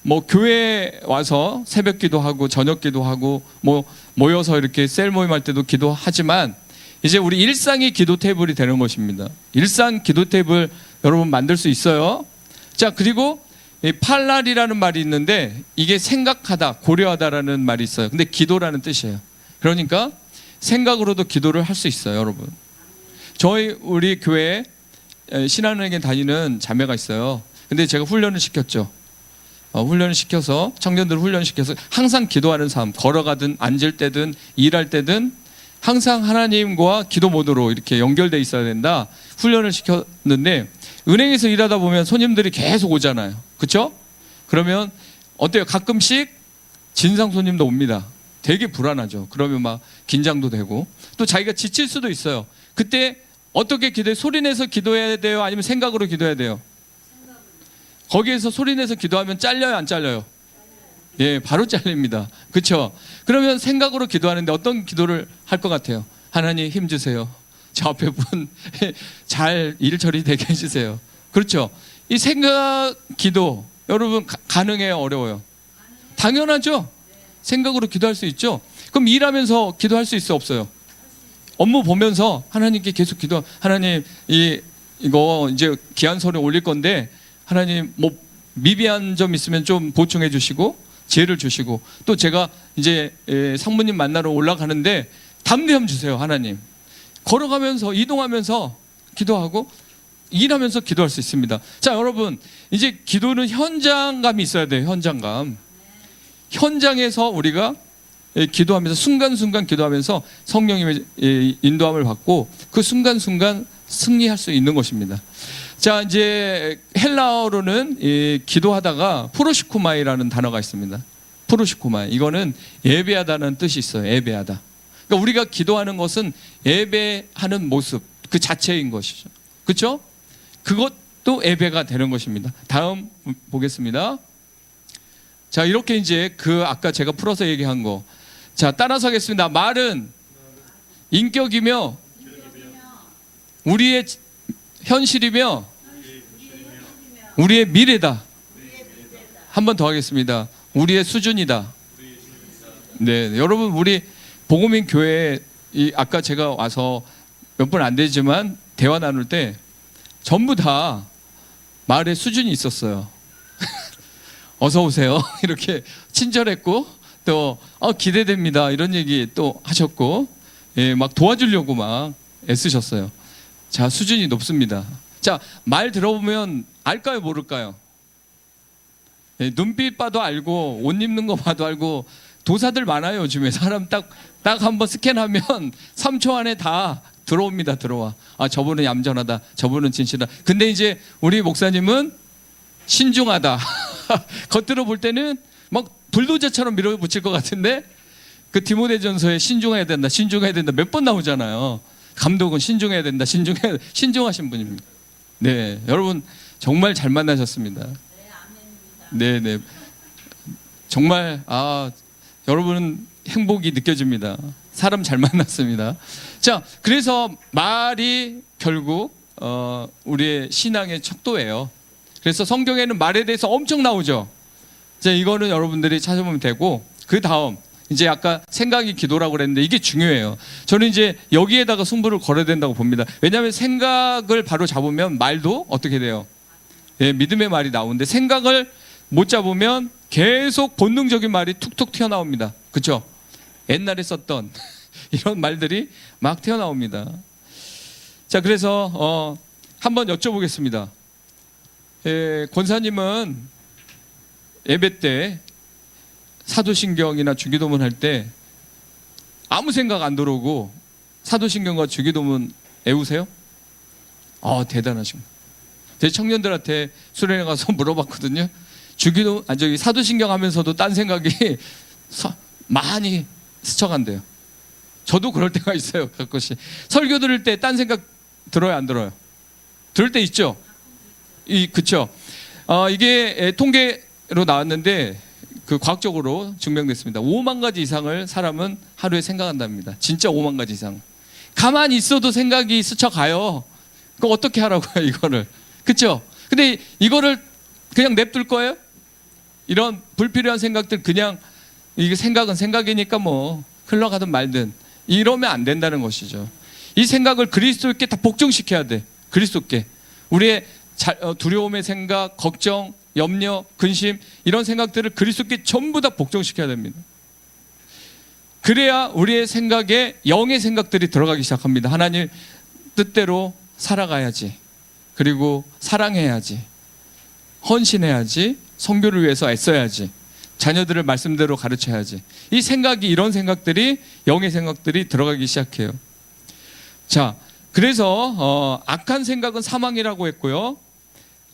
뭐 교회 와서 새벽 기도하고 저녁 기도하고 뭐 모여서 이렇게 셀 모임할 때도 기도하지만 이제 우리 일상이 기도 테이블이 되는 것입니다. 일상 기도 테이블 여러분 만들 수 있어요. 자, 그리고 이 팔랄이라는 말이 있는데 이게 생각하다, 고려하다라는 말이 있어요. 근데 기도라는 뜻이에요. 그러니까 생각으로도 기도를 할 수 있어요, 여러분. 우리 교회에 신앙여행 다니는 자매가 있어요. 근데 제가 훈련을 시켰죠. 훈련을 시켜서, 청년들을 훈련시켜서 항상 기도하는 삶, 걸어가든 앉을 때든 일할 때든 항상 하나님과 기도 모드로 이렇게 연결돼 있어야 된다 훈련을 시켰는데, 은행에서 일하다 보면 손님들이 계속 오잖아요. 그렇죠? 그러면 어때요? 가끔씩 진상 손님도 옵니다. 되게 불안하죠. 그러면 막 긴장도 되고 또 자기가 지칠 수도 있어요. 그때 어떻게 기도해? 소리내서 기도해야 돼요? 아니면 생각으로 기도해야 돼요? 거기에서 소리내서 기도하면 잘려요? 안 잘려요? 예, 바로 잘립니다. 그렇죠? 그러면 생각으로 기도하는데 어떤 기도를 할 것 같아요? 하나님 힘 주세요. 저 앞에 분 잘 일 처리되게 해주세요. 그렇죠? 이 생각 기도 여러분 가능해요? 어려워요? 당연하죠? 생각으로 기도할 수 있죠? 그럼 일하면서 기도할 수 있어? 없어요? 업무 보면서 하나님께 계속 기도. 하나님 이거 이제 기한서를 올릴 건데 하나님 뭐 미비한 점 있으면 좀 보충해 주시고 지혜를 주시고 또 제가 이제 상무님 만나러 올라가는데 담대함 주세요. 하나님. 걸어가면서 이동하면서 기도하고 일하면서 기도할 수 있습니다. 자, 여러분 이제 기도는 현장감이 있어야 돼요. 현장감. 현장에서 우리가 기도하면서 순간순간 기도하면서 성령님의 인도함을 받고 그 순간순간 승리할 수 있는 것입니다. 자, 이제 헬라어로는 기도하다가 프로시코마이라는 단어가 있습니다. 프로시코마이. 이거는 예배하다는 뜻이 있어요. 예배하다. 그러니까 우리가 기도하는 것은 예배하는 모습 그 자체인 것이죠. 그렇죠? 그것도 예배가 되는 것입니다. 다음 보겠습니다. 자, 이렇게 이제 그 아까 제가 풀어서 얘기한 거. 자, 따라서 하겠습니다. 말은 인격이며 우리의 현실이며 우리의 미래다. 한 번 더 하겠습니다. 우리의 수준이다. 네, 여러분 우리 복음인 교회에 아까 제가 와서 몇 분 안 되지만 대화 나눌 때 전부 다 말의 수준이 있었어요. 어서 오세요. 이렇게 친절했고 또 기대됩니다. 이런 얘기 또 하셨고 예, 막 도와주려고 막 애쓰셨어요. 자, 수준이 높습니다. 자, 말 들어보면 알까요? 모를까요? 예, 눈빛 봐도 알고 옷 입는 거 봐도 알고 도사들 많아요. 요즘에 사람 딱 한번 스캔하면 3초 안에 다 들어옵니다. 들어와. 아, 저분은 얌전하다. 저분은 진실하다. 근데 이제 우리 목사님은 신중하다. 겉으로 볼 때는 막 불도저처럼 밀어붙일 것 같은데 그 디모데전서에 신중해야 된다. 신중해야 된다. 몇 번 나오잖아요. 감독은 신중해야 된다. 신중하신 분입니다. 네, 여러분 정말 잘 만나셨습니다. 네, 네. 정말 여러분은 행복이 느껴집니다. 사람 잘 만났습니다. 자, 그래서 말이 결국 우리의 신앙의 척도예요. 그래서 성경에는 말에 대해서 엄청 나오죠. 자, 이거는 여러분들이 찾아보면 되고 그 다음 이제 아까 생각이 기도라고 그랬는데 이게 중요해요. 저는 이제 여기에다가 승부를 걸어야 된다고 봅니다. 왜냐하면 생각을 바로 잡으면 말도 어떻게 돼요? 예, 믿음의 말이 나오는데 생각을 못 잡으면 계속 본능적인 말이 툭툭 튀어나옵니다. 그렇죠? 옛날에 썼던 이런 말들이 막 튀어나옵니다. 자, 그래서 한번 여쭤보겠습니다. 권사님은 예배 때 사도신경이나 주기도문 할 때 아무 생각 안 들어오고 사도신경과 주기도문 외우세요? 대단하십니다. 제 청년들한테 수련회 가서 물어봤거든요. 사도신경 하면서도 딴 생각이 많이 스쳐간대요. 저도 그럴 때가 있어요. 가끔씩 설교 들을 때 딴 생각 들어요? 안 들어요? 들을 때 있죠? 그쵸? 이게 통계로 나왔는데 그 과학적으로 증명됐습니다. 5만 가지 이상을 사람은 하루에 생각한답니다. 진짜 5만 가지 이상. 가만히 있어도 생각이 스쳐가요. 그거 어떻게 하라고요, 이거를? 그쵸? 근데 이거를 그냥 냅둘 거예요? 이런 불필요한 생각들 그냥 이게 생각은 생각이니까 뭐 흘러가든 말든 이러면 안 된다는 것이죠. 이 생각을 그리스도께 다 복종시켜야 돼. 그리스도께. 우리의 두려움의 생각, 걱정, 염려, 근심 이런 생각들을 그리스도께 전부 다 복종시켜야 됩니다. 그래야 우리의 생각에 영의 생각들이 들어가기 시작합니다. 하나님 뜻대로 살아가야지. 그리고 사랑해야지. 헌신해야지. 성교를 위해서 애써야지. 자녀들을 말씀대로 가르쳐야지. 이 생각이 이런 생각들이 영의 생각들이 들어가기 시작해요. 자, 그래서 악한 생각은 사망이라고 했고요.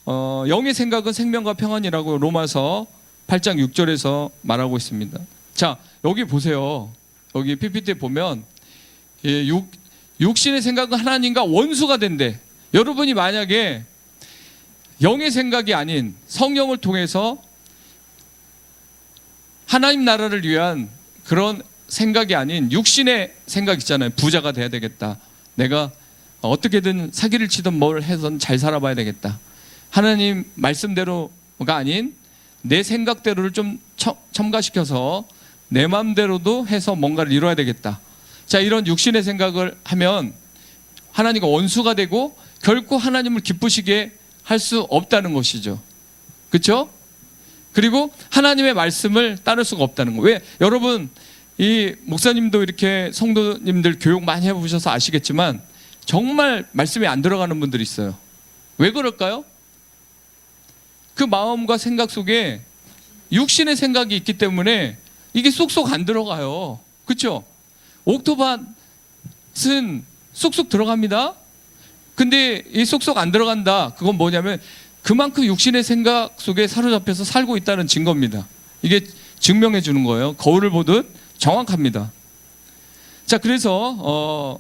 영의 생각은 생명과 평안이라고 로마서 8장 6절에서 말하고 있습니다. 자, 여기 보세요. 여기 PPT에 보면 육신의 생각은 하나님과 원수가 된대. 여러분이 만약에 영의 생각이 아닌 성령을 통해서 하나님 나라를 위한 그런 생각이 아닌 육신의 생각 있잖아요. 부자가 돼야 되겠다. 내가 어떻게든 사기를 치든 뭘 해선 잘 살아봐야 되겠다. 하나님 말씀대로가 아닌 내 생각대로를 좀 첨가시켜서 내 마음대로도 해서 뭔가를 이뤄야 되겠다. 자, 이런 육신의 생각을 하면 하나님과 원수가 되고 결코 하나님을 기쁘시게 할 수 없다는 것이죠. 그렇죠? 그리고 하나님의 말씀을 따를 수가 없다는 거. 왜? 여러분, 이 목사님도 이렇게 성도님들 교육 많이 해보셔서 아시겠지만 정말 말씀이 안 들어가는 분들이 있어요. 왜 그럴까요? 그 마음과 생각 속에 육신의 생각이 있기 때문에 이게 쏙쏙 안 들어가요. 그렇죠? 옥토밭은 쏙쏙 들어갑니다. 근데 이 쏙쏙 안 들어간다. 그건 뭐냐면 그만큼 육신의 생각 속에 사로잡혀서 살고 있다는 증거입니다. 이게 증명해 주는 거예요. 거울을 보듯 정확합니다. 자, 그래서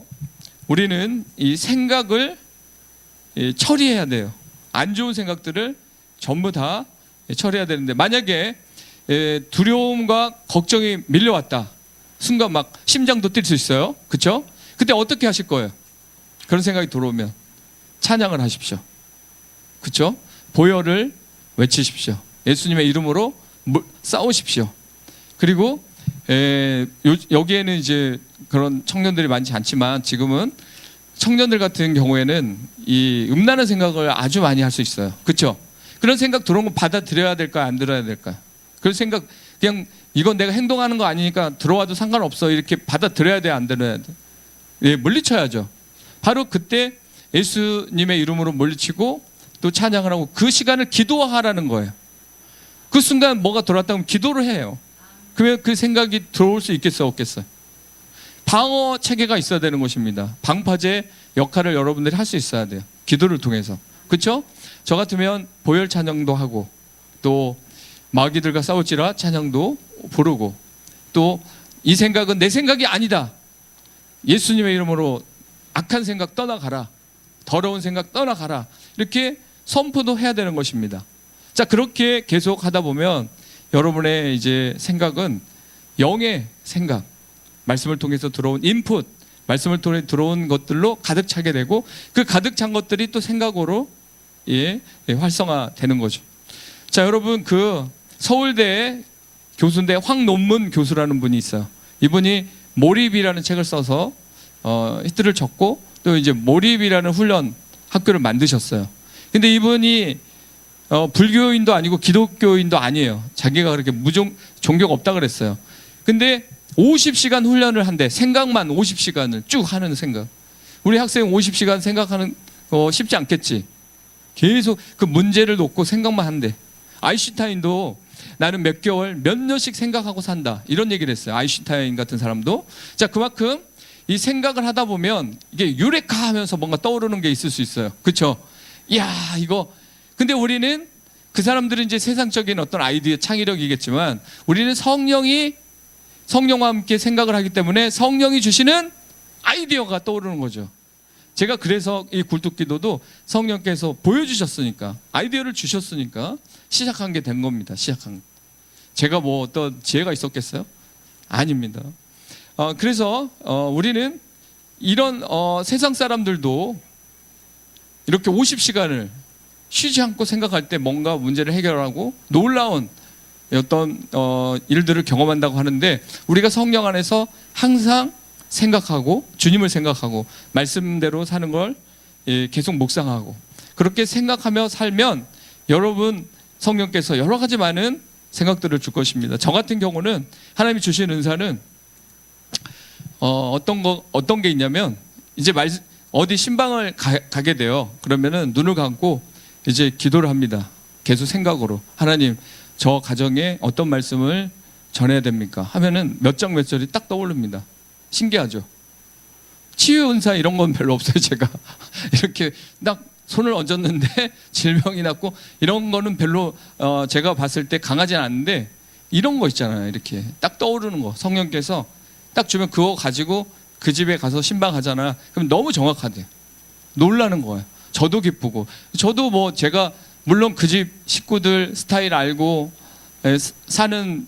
우리는 이 생각을 처리해야 돼요. 안 좋은 생각들을 전부 다 처리해야 되는데, 만약에 두려움과 걱정이 밀려왔다. 순간 막 심장도 뛸 수 있어요. 그렇죠? 그때 어떻게 하실 거예요? 그런 생각이 들어오면 찬양을 하십시오. 그렇죠? 보혈을 외치십시오. 예수님의 이름으로 싸우십시오. 그리고 여기에는 이제 그런 청년들이 많지 않지만 지금은 청년들 같은 경우에는 이 음란한 생각을 아주 많이 할 수 있어요. 그렇죠? 그런 생각 들어오면 받아들여야 될까요? 안 들어야 될까요? 그런 생각 그냥 이건 내가 행동하는 거 아니니까 들어와도 상관없어 이렇게 받아들여야 돼? 안 들어야 돼? 예, 물리쳐야죠. 바로 그때 예수님의 이름으로 물리치고 또 찬양을 하고 그 시간을 기도하라는 거예요. 그 순간 뭐가 들어왔다면 기도를 해요. 그러면 그 생각이 들어올 수 있겠어요? 없겠어요? 방어 체계가 있어야 되는 것입니다. 방파제 역할을 여러분들이 할 수 있어야 돼요. 기도를 통해서. 그렇죠? 저 같으면 보혈 찬양도 하고 또 마귀들과 싸울지라 찬양도 부르고 또 이 생각은 내 생각이 아니다. 예수님의 이름으로 악한 생각 떠나가라. 더러운 생각 떠나가라. 이렇게 선포도 해야 되는 것입니다. 자, 그렇게 계속 하다 보면 여러분의 이제 생각은 영의 생각, 말씀을 통해서 들어온 인풋, 말씀을 통해 들어온 것들로 가득 차게 되고 그 가득 찬 것들이 또 생각으로 활성화되는 거죠. 자, 여러분 그 서울대 교수인데 황논문 교수라는 분이 있어요. 이분이 몰입이라는 책을 써서 히트를 쳤고 또 이제 몰입이라는 훈련 학교를 만드셨어요. 근데 이분이 불교인도 아니고 기독교인도 아니에요. 자기가 그렇게 종교가 없다 그랬어요. 근데 50시간 훈련을 한대. 생각만 50시간을 쭉 하는 생각. 우리 학생 50시간 생각하는 거 쉽지 않겠지. 계속 그 문제를 놓고 생각만 한대. 아인슈타인도 나는 몇 개월 몇 년씩 생각하고 산다 이런 얘기를 했어요. 아인슈타인 같은 사람도. 자, 그만큼 이 생각을 하다 보면 이게 유레카 하면서 뭔가 떠오르는 게 있을 수 있어요. 그렇죠? 이야 이거. 근데 우리는 그 사람들은 이제 세상적인 어떤 아이디어 창의력이겠지만 우리는 성령과 함께 생각을 하기 때문에 성령이 주시는 아이디어가 떠오르는 거죠. 제가 그래서 이 굴뚝기도도 성령께서 보여주셨으니까 아이디어를 주셨으니까 시작한 게 된 겁니다. 시작한. 제가 뭐 어떤 지혜가 있었겠어요? 아닙니다. 그래서 우리는 이런 세상 사람들도 이렇게 50시간을 쉬지 않고 생각할 때 뭔가 문제를 해결하고 놀라운 어떤 일들을 경험한다고 하는데 우리가 성령 안에서 항상 생각하고 주님을 생각하고 말씀대로 사는 걸 계속 묵상하고 그렇게 생각하며 살면 여러분 성령께서 여러 가지 많은 생각들을 줄 것입니다. 저 같은 경우는 하나님이 주신 은사는 어떤 게 있냐면 이제 어디 신방을 가게 돼요. 그러면은 눈을 감고 이제 기도를 합니다. 계속 생각으로 하나님 저 가정에 어떤 말씀을 전해야 됩니까? 하면은 몇 장 몇 절이 딱 떠오릅니다. 신기하죠? 치유 은사 이런 건 별로 없어요. 제가 이렇게 딱 손을 얹었는데 질병이 났고 이런 거는 별로 제가 봤을 때 강하진 않은데 이런 거 있잖아요. 이렇게 딱 떠오르는 거 성령께서 딱 주면 그거 가지고 그 집에 가서 신방하잖아. 그럼 너무 정확하대요. 놀라는 거예요. 저도 기쁘고 저도 뭐 제가 물론 그 집 식구들 스타일 알고 사는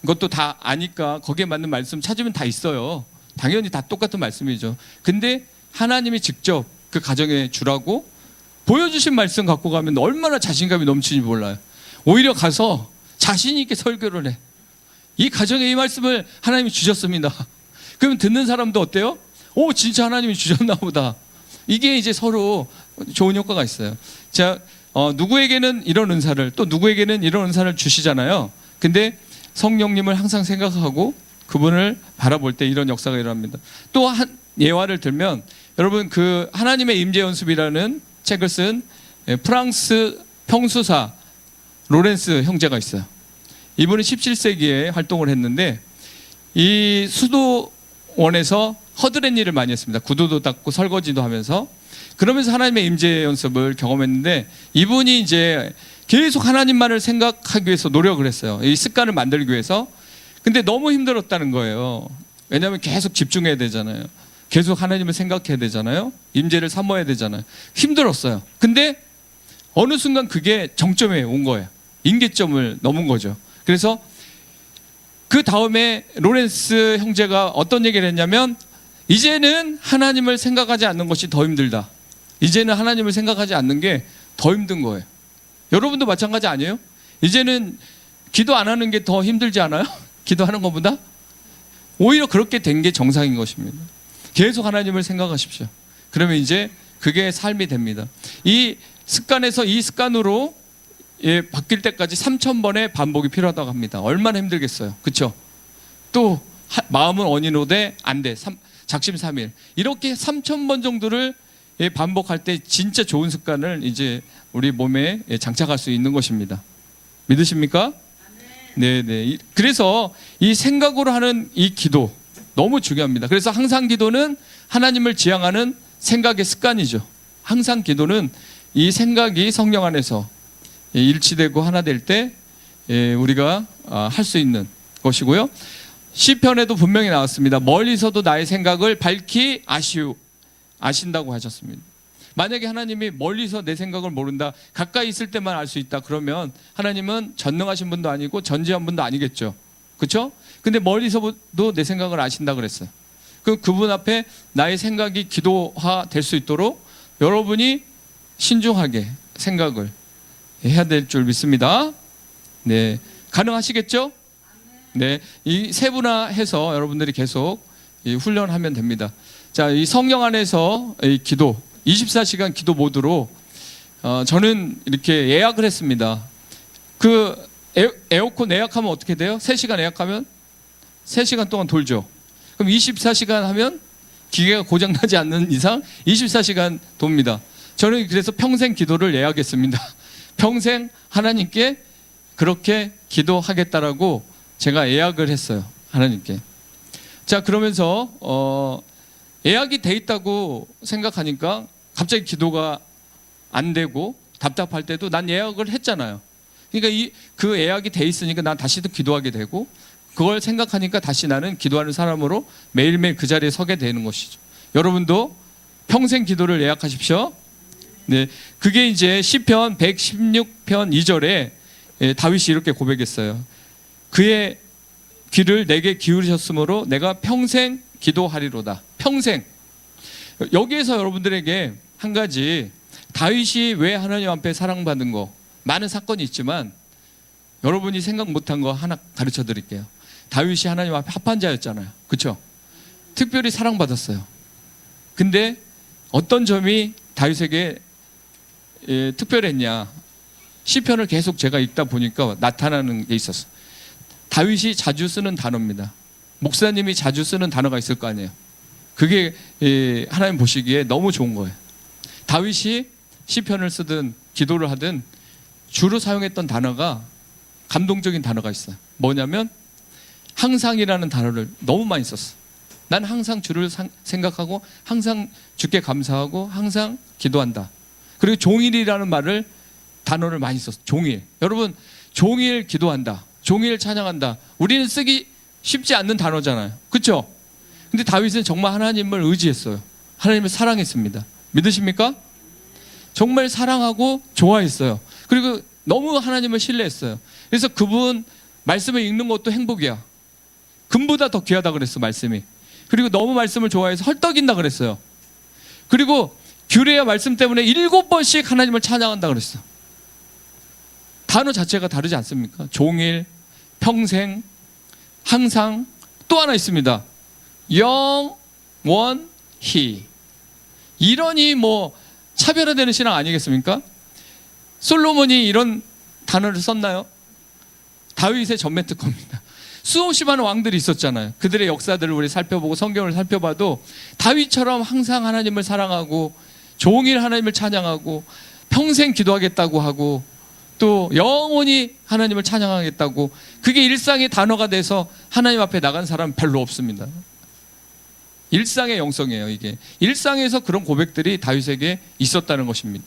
것도 다 아니까 거기에 맞는 말씀 찾으면 다 있어요. 당연히 다 똑같은 말씀이죠. 근데 하나님이 직접 그 가정에 주라고 보여주신 말씀 갖고 가면 얼마나 자신감이 넘치는지 몰라요. 오히려 가서 자신 있게 설교를 해. 이 가정에 이 말씀을 하나님이 주셨습니다. 그러면 듣는 사람도 어때요? 오, 진짜 하나님이 주셨나 보다. 이게 이제 서로 좋은 효과가 있어요. 자, 누구에게는 이런 은사를 또 누구에게는 이런 은사를 주시잖아요. 근데 성령님을 항상 생각하고 그분을 바라볼 때 이런 역사가 일어납니다. 또 한 예화를 들면 여러분 그 하나님의 임재 연습이라는 책을 쓴 프랑스 평수사 로렌스 형제가 있어요. 이분은 17세기에 활동을 했는데 이 수도원에서 허드렛 일을 많이 했습니다. 구두도 닦고 설거지도 하면서 그러면서 하나님의 임재 연습을 경험했는데 이분이 이제 계속 하나님만을 생각하기 위해서 노력을 했어요. 이 습관을 만들기 위해서. 근데 너무 힘들었다는 거예요. 왜냐하면 계속 집중해야 되잖아요. 계속 하나님을 생각해야 되잖아요. 임재를 삼아야 되잖아요. 힘들었어요. 근데 어느 순간 그게 정점에 온 거예요. 임계점을 넘은 거죠. 그래서 그 다음에 로렌스 형제가 어떤 얘기를 했냐면 이제는 하나님을 생각하지 않는 것이 더 힘들다. 이제는 하나님을 생각하지 않는 게 더 힘든 거예요. 여러분도 마찬가지 아니에요? 이제는 기도 안 하는 게 더 힘들지 않아요? 기도하는 것보다? 오히려 그렇게 된 게 정상인 것입니다. 계속 하나님을 생각하십시오. 그러면 이제 그게 삶이 됩니다. 이 습관에서 이 습관으로 바뀔 때까지 3,000번의 반복이 필요하다고 합니다. 얼마나 힘들겠어요. 그렇죠? 또 마음은 원인오되 안 돼. 작심삼일. 이렇게 3,000번 정도를 반복할 때 진짜 좋은 습관을 이제 우리 몸에 장착할 수 있는 것입니다. 믿으십니까? 네네. 그래서 이 생각으로 하는 이 기도 너무 중요합니다. 그래서 항상 기도는 하나님을 지향하는 생각의 습관이죠. 항상 기도는 이 생각이 성령 안에서 일치되고 하나 될 때 우리가 할 수 있는 것이고요. 시편에도 분명히 나왔습니다. 멀리서도 나의 생각을 밝히 아신다고 하셨습니다. 만약에 하나님이 멀리서 내 생각을 모른다, 가까이 있을 때만 알 수 있다, 그러면 하나님은 전능하신 분도 아니고 전지한 분도 아니겠죠. 그렇죠? 근데 멀리서도 내 생각을 아신다 그랬어요. 그분 앞에 나의 생각이 기도화 될 수 있도록 여러분이 신중하게 생각을 해야 될 줄 믿습니다. 네, 가능하시겠죠? 네, 이 세분화해서 여러분들이 계속 훈련하면 됩니다. 자, 이 성령 안에서 이 기도 24시간 기도 모드로 저는 이렇게 예약을 했습니다. 그 에어컨 예약하면 어떻게 돼요? 3시간 예약하면 3시간 동안 돌죠. 그럼 24시간 하면 기계가 고장나지 않는 이상 24시간 돕니다. 저는 그래서 평생 기도를 예약했습니다. 평생 하나님께 그렇게 기도하겠다라고 제가 예약을 했어요. 하나님께. 자, 그러면서 예약이 돼 있다고 생각하니까 갑자기 기도가 안 되고 답답할 때도 난 예약을 했잖아요. 그러니까 그 예약이 돼 있으니까 난 다시 또 기도하게 되고 그걸 생각하니까 다시 나는 기도하는 사람으로 매일매일 그 자리에 서게 되는 것이죠. 여러분도 평생 기도를 예약하십시오. 네, 그게 이제 시편 116편 2절에 다윗이 이렇게 고백했어요. 그의 귀를 내게 기울이셨으므로 내가 평생 기도하리로다. 평생. 여기에서 여러분들에게 한 가지, 다윗이 왜 하나님 앞에 사랑받은 거, 많은 사건이 있지만 여러분이 생각 못한 거 하나 가르쳐 드릴게요. 다윗이 하나님 앞에 합한 자였잖아요. 그렇죠? 특별히 사랑받았어요. 근데 어떤 점이 다윗에게 특별했냐, 시편을 계속 제가 읽다 보니까 나타나는 게 있었어요. 다윗이 자주 쓰는 단어입니다. 목사님이 자주 쓰는 단어가 있을 거 아니에요. 그게 하나님 보시기에 너무 좋은 거예요. 다윗이 시편을 쓰든 기도를 하든 주로 사용했던 단어가 감동적인 단어가 있어요. 뭐냐면 항상이라는 단어를 너무 많이 썼어. 난 항상 주를 생각하고 항상 주께 감사하고 항상 기도한다. 그리고 종일이라는 말을 단어를 많이 썼어요. 종일. 여러분 종일 기도한다, 종일 찬양한다, 우리는 쓰기 쉽지 않는 단어잖아요. 그렇죠? 근데 다윗은 정말 하나님을 의지했어요. 하나님을 사랑했습니다. 믿으십니까? 정말 사랑하고 좋아했어요. 그리고 너무 하나님을 신뢰했어요. 그래서 그분 말씀을 읽는 것도 행복이야. 금보다 더 귀하다 그랬어, 말씀이. 그리고 너무 말씀을 좋아해서 헐떡인다 그랬어요. 그리고 규례의 말씀 때문에 7번씩 하나님을 찬양한다 그랬어. 단어 자체가 다르지 않습니까? 종일, 평생, 항상. 또 하나 있습니다. 영원히. 이러니 뭐 차별화되는 신앙 아니겠습니까? 솔로몬이 이런 단어를 썼나요? 다윗의 전매 특허입니다. 수없이 많은 왕들이 있었잖아요. 그들의 역사들을 우리 살펴보고 성경을 살펴봐도 다윗처럼 항상 하나님을 사랑하고 종일 하나님을 찬양하고 평생 기도하겠다고 하고 또 영원히 하나님을 찬양하겠다고, 그게 일상의 단어가 돼서 하나님 앞에 나간 사람은 별로 없습니다. 일상의 영성이에요. 이게 일상에서 그런 고백들이 다윗에게 있었다는 것입니다.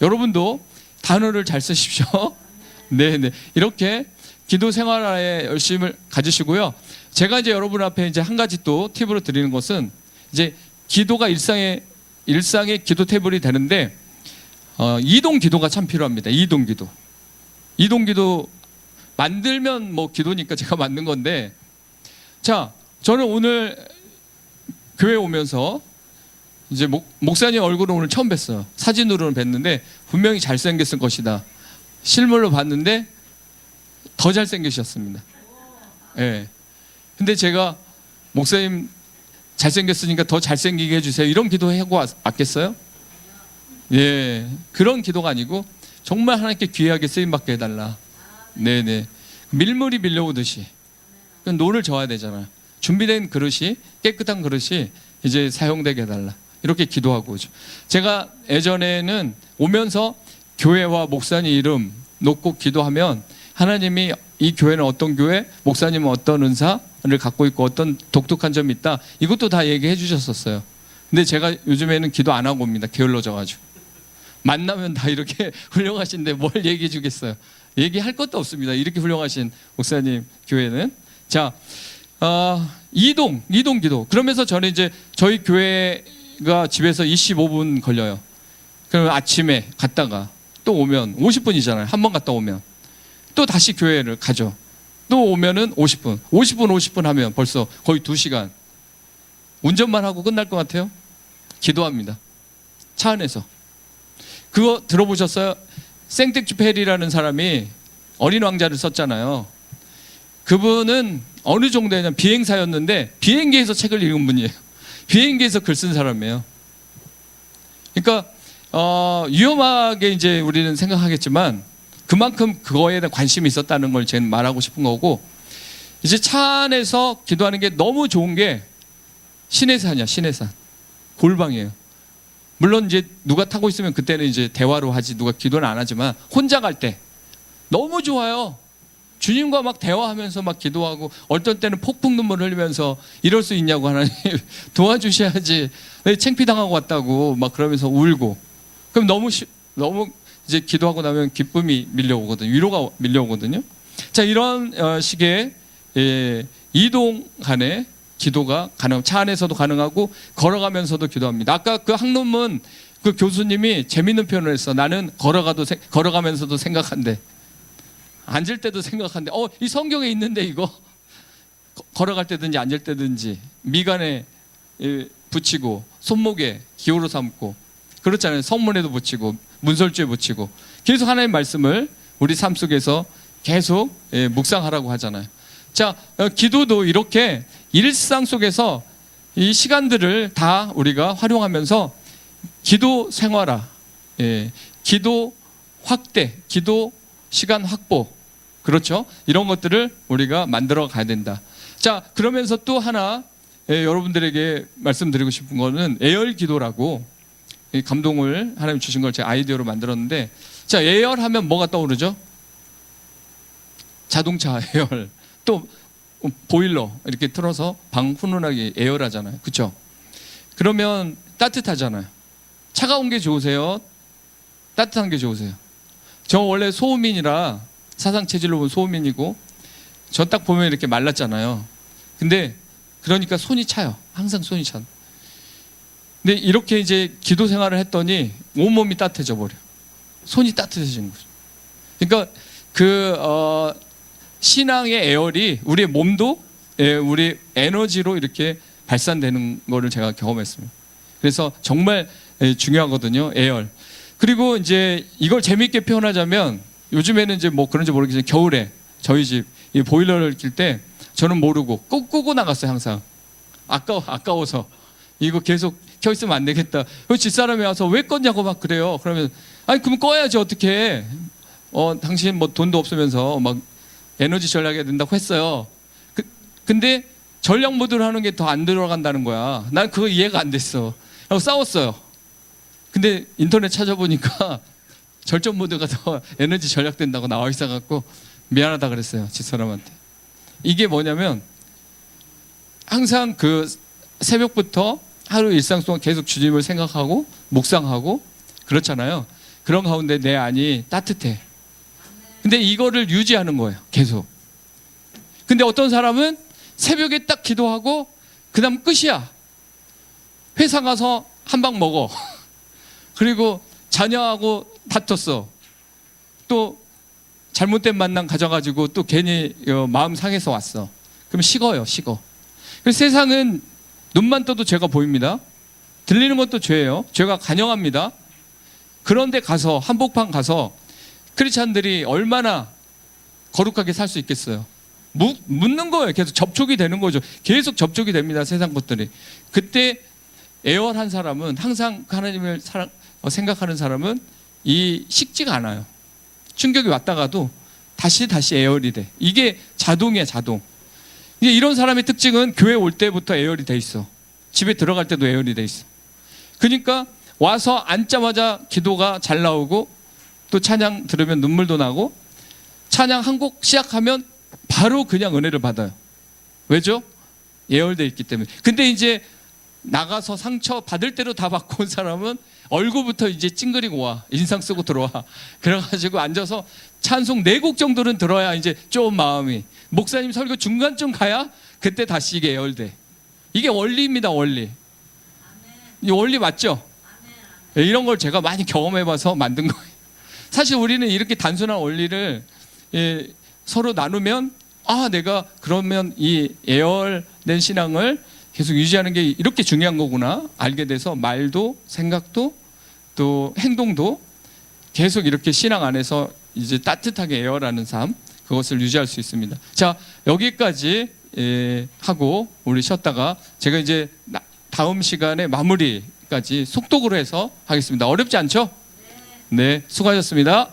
여러분도 단어를 잘 쓰십시오. 네네. 이렇게 기도 생활에 열심을 가지시고요. 제가 이제 여러분 앞에 이제 한 가지 또 팁으로 드리는 것은, 이제 기도가 일상의 기도 테이블이 되는데 이동 기도가 참 필요합니다. 이동 기도 만들면 뭐 기도니까 제가 만든 건데, 자, 저는 오늘 교회 오면서 이제 목사님 얼굴을 오늘 처음 뵀어요. 사진으로는 뵀는데 분명히 잘생겼을 것이다. 실물로 봤는데 더 잘생기셨습니다. 예. 근데 제가 목사님 잘생겼으니까 더 잘생기게 해주세요, 이런 기도하고 왔겠어요? 예. 그런 기도가 아니고 정말 하나님께 귀하게 쓰임받게 해달라. 네네. 밀물이 밀려오듯이 노를 저어야 되잖아요. 준비된 그릇이, 깨끗한 그릇이 이제 사용되게 해달라, 이렇게 기도하고 오죠. 제가 예전에는 오면서 교회와 목사님 이름 놓고 기도하면 하나님이 이 교회는 어떤 교회, 목사님은 어떤 은사를 갖고 있고 어떤 독특한 점이 있다, 이것도 다 얘기해 주셨었어요. 근데 제가 요즘에는 기도 안 하고 옵니다. 게을러져가지고. 만나면 다 이렇게 훌륭하신데 뭘 얘기해 주겠어요. 얘기할 것도 없습니다. 이렇게 훌륭하신 목사님 교회는. 자, 이동 기도. 그러면서 저는 이제 저희 교회가 집에서 25분 걸려요. 그러면 아침에 갔다가 또 오면 50분이잖아요. 한 번 갔다 오면 또 다시 교회를 가죠. 또 오면은 50분 하면 벌써 거의 2시간. 운전만 하고 끝날 것 같아요? 기도합니다. 차 안에서. 그거 들어보셨어요? 생텍쥐페리라는 사람이 어린 왕자를 썼잖아요. 그분은 어느 정도냐면 비행사였는데 비행기에서 책을 읽은 분이에요. 비행기에서 글 쓴 사람이에요. 그러니까 위험하게 이제 우리는 생각하겠지만 그만큼 그거에 대한 관심이 있었다는 걸 제가 말하고 싶은 거고, 이제 차 안에서 기도하는 게 너무 좋은 게 신의 산이야. 신의 산. 골방이에요. 물론 이제 누가 타고 있으면 그때는 이제 대화로 하지, 누가 기도는 안 하지만 혼자 갈 때 너무 좋아요. 주님과 막 대화하면서 막 기도하고, 어떤 때는 폭풍 눈물 흘리면서 이럴 수 있냐고, 하나님 도와주셔야지, 창피당하고 왔다고 막 그러면서 울고. 그럼 너무 이제 기도하고 나면 기쁨이 밀려오거든요. 위로가 밀려오거든요. 자, 이런 식의 이동 간의 기도가 가능, 차 안에서도 가능하고 걸어가면서도 기도합니다. 아까 그 학론문 그 교수님이 재밌는 표현을 했어. 나는 걸어가면서도 생각한대. 앉을 때도 생각한대. 이 성경에 있는데 이거 걸어갈 때든지 앉을 때든지 미간에 붙이고 손목에 기호로 삼고 그렇잖아요. 성문에도 붙이고 문설주에 붙이고 계속 하나님의 말씀을 우리 삶 속에서 계속 묵상하라고 하잖아요. 자, 기도도 이렇게 일상 속에서 이 시간들을 다 우리가 활용하면서 기도 생활화, 기도 확대, 기도 시간 확보, 그렇죠? 이런 것들을 우리가 만들어 가야 된다. 자, 그러면서 또 하나 여러분들에게 말씀드리고 싶은 거는 애열 기도라고, 감동을 하나님 주신 걸 제가 아이디어로 만들었는데, 자, 애열하면 뭐가 떠오르죠? 자동차 애열, 또 보일러 이렇게 틀어서 방 훈훈하게 애열하잖아요. 그렇죠? 그러면 따뜻하잖아요. 차가운 게 좋으세요? 따뜻한 게 좋으세요? 저 원래 소음인이라 사상 체질로 보면 소음인이고 저 딱 보면 이렇게 말랐잖아요. 근데 그러니까 손이 차요. 항상 손이 차요. 근데 이렇게 이제 기도 생활을 했더니 온몸이 따뜻해져 버려. 손이 따뜻해지는 거죠. 그러니까 신앙의 애열이 우리의 몸도 우리 에너지로 이렇게 발산되는 거를 제가 경험했습니다. 그래서 정말 중요하거든요. 애열. 그리고 이제 이걸 재미있게 표현하자면 요즘에는 이제 뭐 그런지 모르겠지만 겨울에 저희 집 이 보일러를 낄 때 저는 모르고 끄고 나갔어요. 항상 아까워서 이거 계속 켜 있으면 안 되겠다. 그 집사람이 와서 왜 껐냐고 막 그래요. 그러면 아니 그럼 꺼야지 어떻게? 당신 뭐 돈도 없으면서 막 에너지 절약해야 된다고 했어요. 근데 전략 모드를 하는 게 더 안 들어간다는 거야. 난 그거 이해가 안 됐어. 하고 싸웠어요. 근데 인터넷 찾아보니까 절전 모드가 더 에너지 절약된다고 나와 있어갖고 미안하다 그랬어요. 집사람한테. 이게 뭐냐면 항상 그 새벽부터 하루 일상 동안 계속 주님을 생각하고 묵상하고 그렇잖아요. 그런 가운데 내 안이 따뜻해. 근데 이거를 유지하는 거예요. 계속. 근데 어떤 사람은 새벽에 딱 기도하고 그 다음 끝이야. 회사 가서 한 방 먹어. 그리고 자녀하고 다퉜어. 또 잘못된 만남 가져가지고 또 괜히 마음 상해서 왔어. 그럼 식어요. 그래서 세상은 눈만 떠도 죄가 보입니다. 들리는 것도 죄예요. 죄가 간영합니다. 그런데 가서 한복판 가서 크리스찬들이 얼마나 거룩하게 살 수 있겠어요. 묻는 거예요. 계속 접촉이 되는 거죠. 계속 접촉이 됩니다. 세상 것들이. 그때 애월한 사람은 항상 하나님을 생각하는 사람은 이 식지가 않아요. 충격이 왔다가도 다시 애월이 돼. 이게 자동이야, 자동. 이제 이런 사람의 특징은 교회 올 때부터 애월이 돼 있어. 집에 들어갈 때도 애월이 돼 있어. 그러니까 와서 앉자마자 기도가 잘 나오고 또 찬양 들으면 눈물도 나고 찬양 한 곡 시작하면 바로 그냥 은혜를 받아요. 왜죠? 예열돼 있기 때문에. 근데 이제 나가서 상처 받을 대로 다 받고 온 사람은 얼굴부터 이제 찡그리고 와. 인상 쓰고 들어와. 그래가지고 앉아서 찬송 4곡 정도는 들어야 이제 좀 마음이. 목사님 설교 중간쯤 가야 그때 다시 이게 예열돼. 이게 원리입니다, 원리. 이 원리 맞죠? 이런 걸 제가 많이 경험해봐서 만든 거예요. 사실 우리는 이렇게 단순한 원리를 서로 나누면 내가 그러면 이 예열된 신앙을 계속 유지하는 게 이렇게 중요한 거구나 알게 돼서 말도 생각도 또 행동도 계속 이렇게 신앙 안에서 이제 따뜻하게 예열하는 삶 그것을 유지할 수 있습니다. 자, 여기까지 하고 우리 쉬었다가 제가 이제 다음 시간에 마무리까지 속독으로 해서 하겠습니다. 어렵지 않죠? 네, 수고하셨습니다.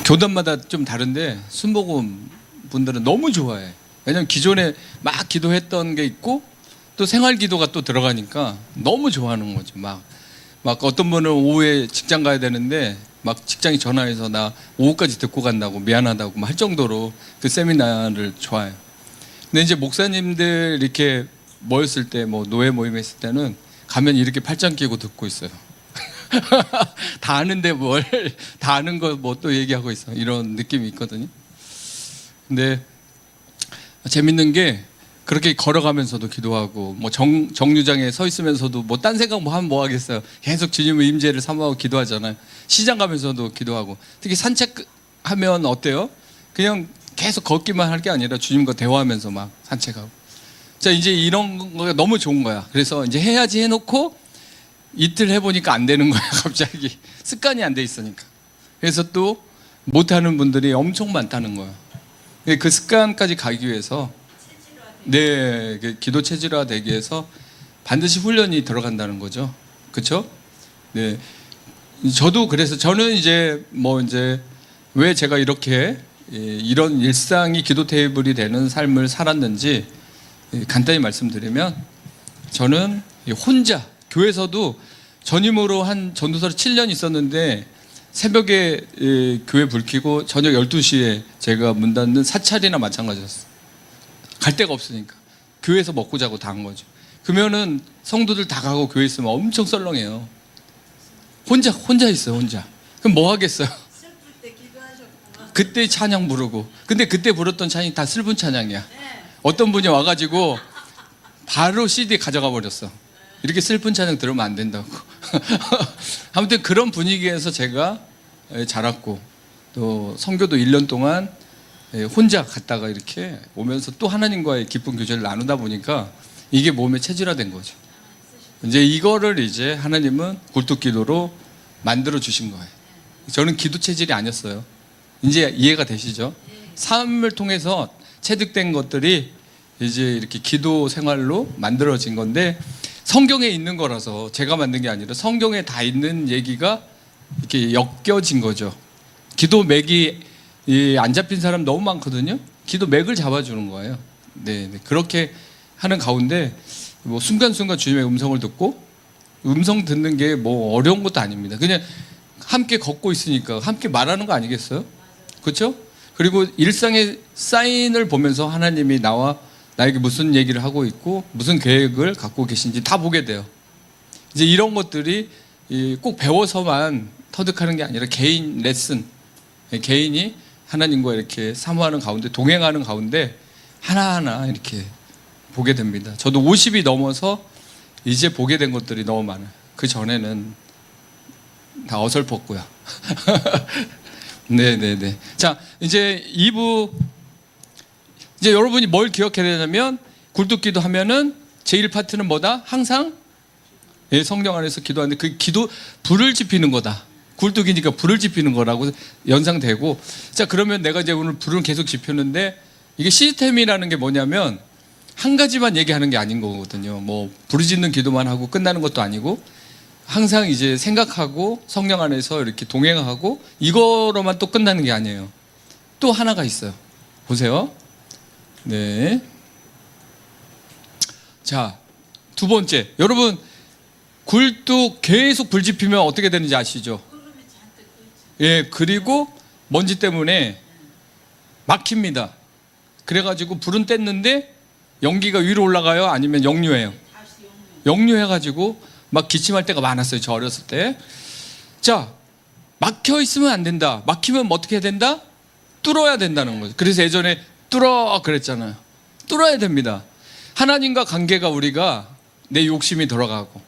교단마다 좀 다른데 순복음 분들은 너무 좋아해. 왜냐면 기존에 막 기도했던 게 있고 또 생활 기도가 또 들어가니까 너무 좋아하는 거죠. 막 어떤 분은 오후에 직장 가야 되는데 막 직장이 전화해서 나 오후까지 듣고 간다고 미안하다고 할 정도로 그 세미나를 좋아해요. 근데 이제 목사님들 이렇게 모였을 때 뭐 노예 모임 했을 때는 가면 이렇게 팔짱 끼고 듣고 있어요. 다 아는데 다 아는 거 뭐 또 얘기하고 있어. 이런 느낌이 있거든요. 근데 재밌는 게 그렇게 걸어가면서도 기도하고 뭐 정류장에 서 있으면서도 뭐 딴 생각 뭐 하면 뭐 하겠어요. 계속 주님의 임재를 사모하고 기도하잖아요. 시장 가면서도 기도하고 특히 산책하면 어때요? 그냥 계속 걷기만 할 게 아니라 주님과 대화하면서 막 산책하고. 자, 이제 이런 거가 너무 좋은 거야. 그래서 이제 해야지 해놓고 이틀 해보니까 안 되는 거야. 갑자기 습관이 안 돼 있으니까. 그래서 또 못하는 분들이 엄청 많다는 거야. 그 습관까지 가기 위해서 네, 기도 체질화 되기 위해서 반드시 훈련이 들어간다는 거죠. 그렇죠? 네. 저도 그래서 저는 이제 왜 제가 이렇게 이런 일상이 기도 테이블이 되는 삶을 살았는지 간단히 말씀드리면 저는 혼자 교회에서도 전임으로 한 전도사로 7년 있었는데 새벽에 교회 불 켜고 저녁 12시에 제가 문 닫는 사찰이나 마찬가지였어요. 갈 데가 없으니까 교회에서 먹고 자고 다 한 거죠. 그러면은 성도들 다 가고 교회 있으면 엄청 썰렁해요. 혼자 있어요, 혼자. 그럼 뭐 하겠어요? 슬플 때 기도하셨구나. 그때 찬양 부르고. 근데 그때 부르던 찬양이 다 슬픈 찬양이야. 어떤 분이 와가지고 바로 CD 가져가 버렸어. 이렇게 슬픈 찬양 들으면 안 된다고. 아무튼 그런 분위기에서 제가 자랐고, 또 선교도 1년 동안 혼자 갔다가 이렇게 오면서 또 하나님과의 깊은 교제를 나누다 보니까 이게 몸에 체질화된 거죠. 이제 이거를 이제 하나님은 굴뚝기도로 만들어 주신 거예요. 저는 기도 체질이 아니었어요. 이제 이해가 되시죠? 삶을 통해서 체득된 것들이 이제 이렇게 기도 생활로 만들어진 건데, 성경에 있는 거라서 제가 만든 게 아니라 성경에 다 있는 얘기가 이렇게 엮여진 거죠. 기도 맥이 안 잡힌 사람 너무 많거든요. 기도 맥을 잡아주는 거예요. 네, 그렇게 하는 가운데 뭐 순간순간 주님의 음성을 듣고, 음성 듣는 게 뭐 어려운 것도 아닙니다. 그냥 함께 걷고 있으니까 함께 말하는 거 아니겠어요? 그렇죠? 그리고 일상의 사인을 보면서 하나님이 나에게 무슨 얘기를 하고 있고 무슨 계획을 갖고 계신지 다 보게 돼요. 이제 이런 것들이 꼭 배워서만 터득하는 게 아니라 개인 레슨, 개인이 하나님과 이렇게 사모하는 가운데, 동행하는 가운데 하나하나 이렇게 보게 됩니다. 저도 50이 넘어서 이제 보게 된 것들이 너무 많아요. 그 전에는 다 어설펐고요. 네네네. 자, 이제 2부, 이제 여러분이 뭘 기억해야 되냐면, 굴뚝기도 하면은 제1파트는 뭐다? 항상 성령 안에서 기도하는데, 그 기도 불을 지피는 거다. 굴뚝이니까 불을 지피는 거라고 연상되고. 자, 그러면 내가 이제 오늘 불을 계속 지폈는데, 이게 시스템이라는 게 뭐냐면 한 가지만 얘기하는 게 아닌 거거든요. 뭐 부르짖는 기도만 하고 끝나는 것도 아니고, 항상 이제 생각하고 성령 안에서 이렇게 동행하고, 이거로만 또 끝나는 게 아니에요. 또 하나가 있어요. 보세요. 네. 자, 두 번째. 여러분, 굴뚝 계속 불 지피면 어떻게 되는지 아시죠? 예, 그리고 먼지 때문에 막힙니다. 그래가지고 불은 뗐는데 연기가 위로 올라가요? 아니면 역류해요? 역류해가지고 막 기침할 때가 많았어요, 저 어렸을 때. 자, 막혀 있으면 안 된다. 막히면 어떻게 해야 된다? 뚫어야 된다는 거죠. 그래서 예전에 뚫어 그랬잖아요. 뚫어야 됩니다. 하나님과 관계가, 우리가 내 욕심이 들어가고,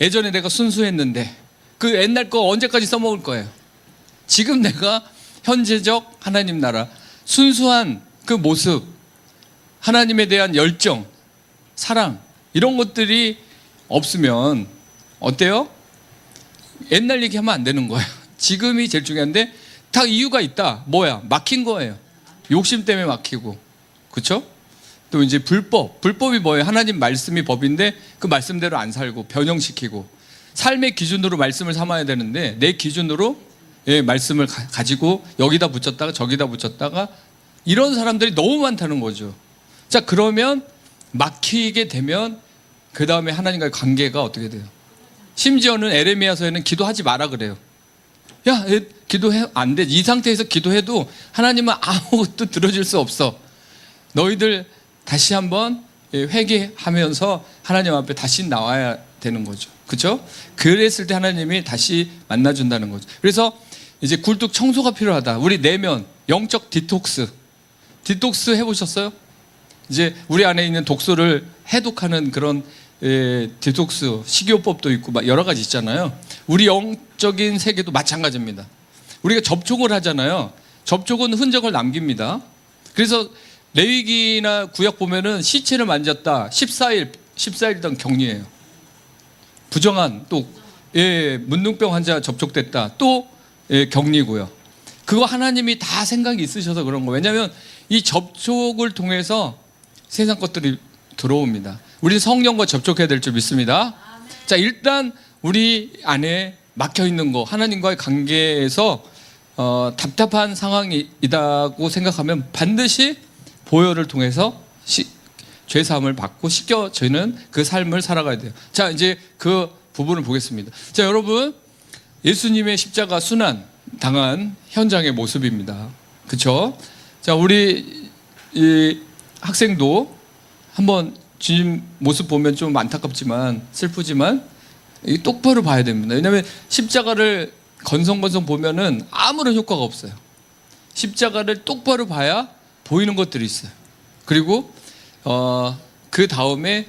예전에 내가 순수했는데 그 옛날 거 언제까지 써먹을 거예요? 지금 내가 현재적 하나님 나라, 순수한 그 모습, 하나님에 대한 열정, 사랑, 이런 것들이 없으면 어때요? 옛날 얘기하면 안 되는 거예요. 지금이 제일 중요한데, 다 이유가 있다. 뭐야? 막힌 거예요. 욕심 때문에 막히고, 그렇죠? 또 이제 불법이 뭐예요? 하나님 말씀이 법인데 그 말씀대로 안 살고 변형시키고, 삶의 기준으로 말씀을 삼아야 되는데 내 기준으로 말씀을 가지고 여기다 붙였다가 저기다 붙였다가, 이런 사람들이 너무 많다는 거죠. 자, 그러면 막히게 되면 그 다음에 하나님과의 관계가 어떻게 돼요? 심지어는 에레미야서에는 기도하지 마라 그래요. 야, 기도해 안 돼. 이 상태에서 기도해도 하나님은 아무것도 들어줄 수 없어. 너희들 다시 한번 회개하면서 하나님 앞에 다시 나와야 되는 거죠. 그렇죠? 그랬을 때 하나님이 다시 만나준다는 거죠. 그래서 이제 굴뚝 청소가 필요하다. 우리 내면 영적 디톡스 해보셨어요? 이제 우리 안에 있는 독소를 해독하는 그런 디톡스, 식이요법도 있고 막 여러 가지 있잖아요. 우리 영적인 세계도 마찬가지입니다. 우리가 접촉을 하잖아요. 접촉은 흔적을 남깁니다. 그래서 레위기나 구약 보면은 시체를 만졌다 14일 동안 격리해요. 부정한, 또 문둥병 환자 접촉됐다, 또 격리고요. 그거 하나님이 다 생각이 있으셔서 그런 거예요. 왜냐하면 이 접촉을 통해서 세상 것들이 들어옵니다. 우리 성령과 접촉해야 될 줄 믿습니다. 자, 일단 우리 안에 막혀 있는 거, 하나님과의 관계에서 답답한 상황이 있다고 생각하면 반드시 보혈을 통해서 죄사함을 받고 씻겨지는 그 삶을 살아가야 돼요. 자, 이제 그 부분을 보겠습니다. 자, 여러분, 예수님의 십자가 순환 당한 현장의 모습입니다. 그렇죠? 자, 우리 이 학생도 한번 주님 모습 보면 좀 안타깝지만 슬프지만 이 똑바로 봐야 됩니다. 왜냐하면 십자가를 건성건성 보면은 아무런 효과가 없어요. 십자가를 똑바로 봐야 보이는 것들이 있어요. 그리고 그 다음에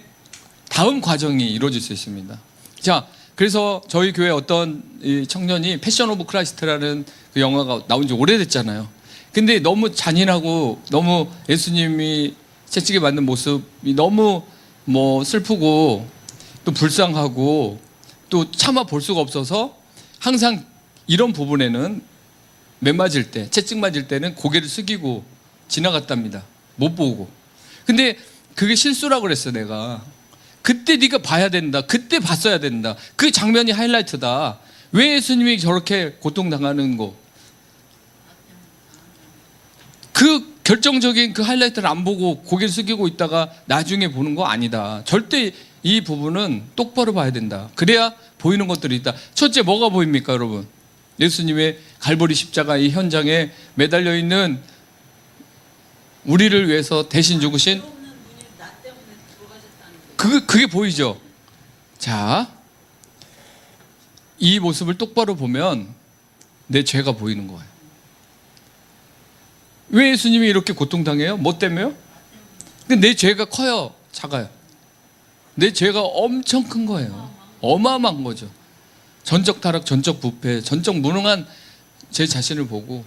다음 과정이 이루어질 수 있습니다. 자, 그래서 저희 교회 어떤 이 청년이 패션 오브 크라이스트라는 그 영화가 나온 지 오래됐잖아요. 근데 너무 잔인하고 너무 예수님이 채찍에 맞는 모습이 너무 뭐 슬프고 또 불쌍하고 또 차마 볼 수가 없어서 항상 이런 부분에는 매 맞을 때, 채찍 맞을 때는 고개를 숙이고 지나갔답니다. 못 보고. 근데 그게 실수라고 그랬어, 내가. 그때 네가 봐야 된다. 그때 봤어야 된다. 그 장면이 하이라이트다. 왜 예수님이 저렇게 고통당하는 거? 그 결정적인 그 하이라이트를 안 보고 고개를 숙이고 있다가 나중에 보는 거 아니다. 절대 이 부분은 똑바로 봐야 된다. 그래야 보이는 것들이 있다. 첫째, 뭐가 보입니까, 여러분? 예수님의 갈보리 십자가 이 현장에 매달려 있는 우리를 위해서 대신 죽으신 그게 보이죠? 자, 이 모습을 똑바로 보면 내 죄가 보이는 거예요. 왜 예수님이 이렇게 고통당해요? 뭐 때문에요? 근데 내 죄가 커요? 작아요? 내 죄가 엄청 큰 거예요. 어마어마한 거죠. 전적 타락, 전적 부패, 전적 무능한 제 자신을 보고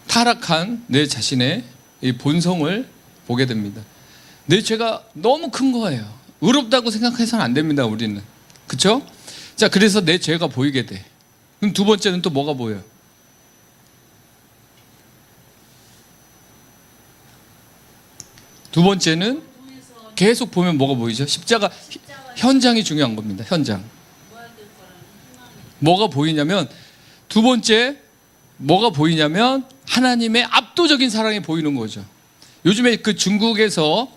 타락한 내 자신의 이 본성을 보게 됩니다. 내 죄가 너무 큰 거예요. 의롭다고 생각해서는 안 됩니다, 우리는. 그렇죠? 자, 그래서 내 죄가 보이게 돼. 그럼 두 번째는 또 뭐가 보여요? 두 번째는 계속 보면 뭐가 보이죠? 십자가 현장이 중요한 겁니다. 현장. 뭐가 보이냐면 두 번째 뭐가 보이냐면 하나님의 압도적인 사랑이 보이는 거죠. 요즘에 그 중국에서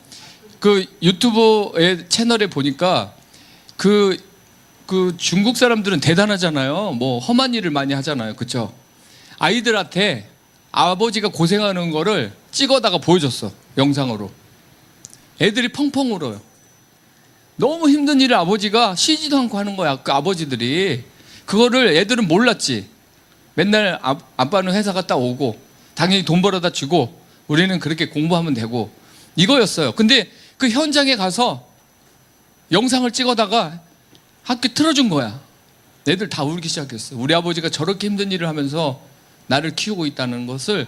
그 유튜브의 채널에 보니까 그 중국 사람들은 대단하잖아요. 뭐 험한 일을 많이 하잖아요. 그렇죠? 아이들한테 아버지가 고생하는 거를 찍어다가 보여줬어. 영상으로. 애들이 펑펑 울어요. 너무 힘든 일을 아버지가 쉬지도 않고 하는 거야. 그 아버지들이. 그거를 애들은 몰랐지. 맨날 아빠는 회사 갔다 오고 당연히 돈 벌어다 주고 우리는 그렇게 공부하면 되고 이거였어요. 근데 그 현장에 가서 영상을 찍어다가 학교 틀어준 거야. 애들 다 울기 시작했어. 우리 아버지가 저렇게 힘든 일을 하면서 나를 키우고 있다는 것을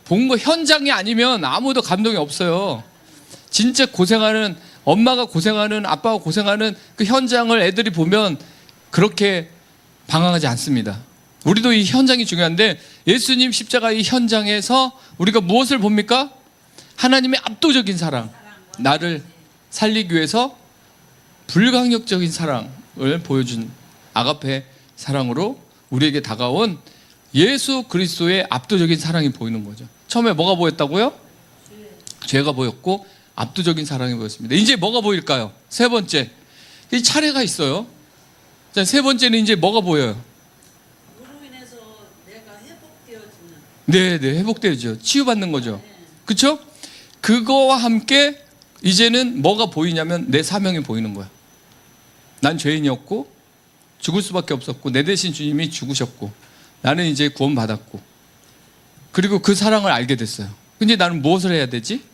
본 거. 현장이 아니면 아무도 감동이 없어요. 진짜 고생하는, 엄마가 고생하는, 아빠가 고생하는 그 현장을 애들이 보면 그렇게 방황하지 않습니다. 우리도 이 현장이 중요한데 예수님 십자가 이 현장에서 우리가 무엇을 봅니까? 하나님의 압도적인 사랑, 나를 살리기 위해서 불강력적인 사랑을 보여준 아가페 사랑으로 우리에게 다가온 예수 그리스도의 압도적인 사랑이 보이는 거죠. 처음에 뭐가 보였다고요? 죄가 보였고 압도적인 사랑이 보였습니다. 이제 뭐가 보일까요? 세 번째, 이 차례가 있어요. 자, 세 번째는 이제 뭐가 보여요? 으로 인해서 내가 회복되어지는. 네, 회복되죠. 치유받는 거죠. 그렇죠? 그거와 함께 이제는 뭐가 보이냐면 내 사명이 보이는 거야. 난 죄인이었고 죽을 수밖에 없었고 내 대신 주님이 죽으셨고 나는 이제 구원받았고 그리고 그 사랑을 알게 됐어요. 근데 나는 무엇을 해야 되지?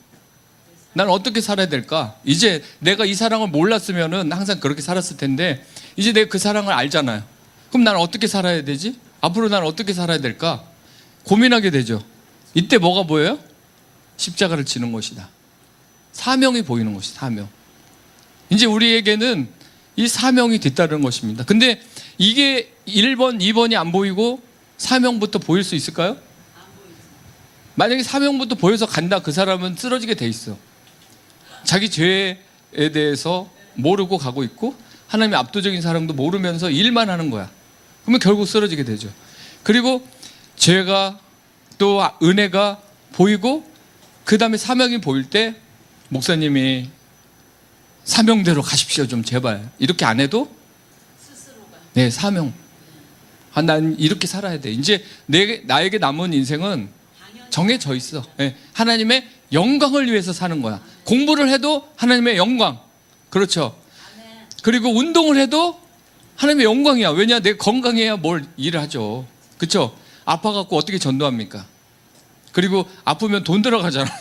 나는 어떻게 살아야 될까? 이제 내가 이 사랑을 몰랐으면은 항상 그렇게 살았을 텐데 이제 내가 그 사랑을 알잖아요. 그럼 나는 어떻게 살아야 되지? 앞으로 나는 어떻게 살아야 될까? 고민하게 되죠. 이때 뭐가 보여요? 십자가를 지는 것이다. 사명이 보이는 것이 사명. 이제 우리에게는 이 사명이 뒤따르는 것입니다. 근데 이게 1번, 2번이 안 보이고 사명부터 보일 수 있을까요? 만약에 사명부터 보여서 간다, 그 사람은 쓰러지게 돼 있어. 자기 죄에 대해서 모르고 가고 있고 하나님의 압도적인 사랑도 모르면서 일만 하는 거야. 그러면 결국 쓰러지게 되죠. 그리고 죄가 또 은혜가 보이고 그 다음에 사명이 보일 때 목사님이 사명대로 가십시오 좀 제발 이렇게 안 해도 네, 사명. 난 이렇게 살아야 돼. 이제 나에게 남은 인생은 정해져 있어. 네, 하나님의 영광을 위해서 사는 거야. 공부를 해도 하나님의 영광. 그렇죠. 그리고 운동을 해도 하나님의 영광이야. 왜냐? 내가 건강해야 뭘 일을 하죠. 그렇죠? 아파갖고 어떻게 전도합니까? 그리고 아프면 돈 들어가잖아요.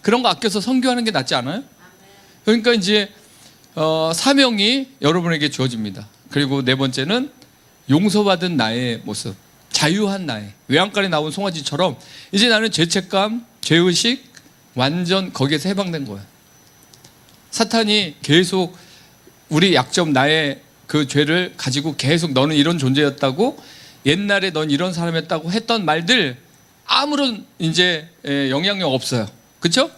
그런 거 아껴서 선교하는 게 낫지 않아요? 그러니까 이제 사명이 여러분에게 주어집니다. 그리고 네 번째는 용서받은 나의 모습, 자유한 나의, 외양간에 나온 송아지처럼 이제 나는 죄책감, 죄의식 완전 거기에서 해방된 거야. 사탄이 계속 우리 약점, 나의 그 죄를 가지고 계속 너는 이런 존재였다고, 옛날에 넌 이런 사람이었다고 했던 말들 아무런 이제 영향력 없어요. 그렇죠?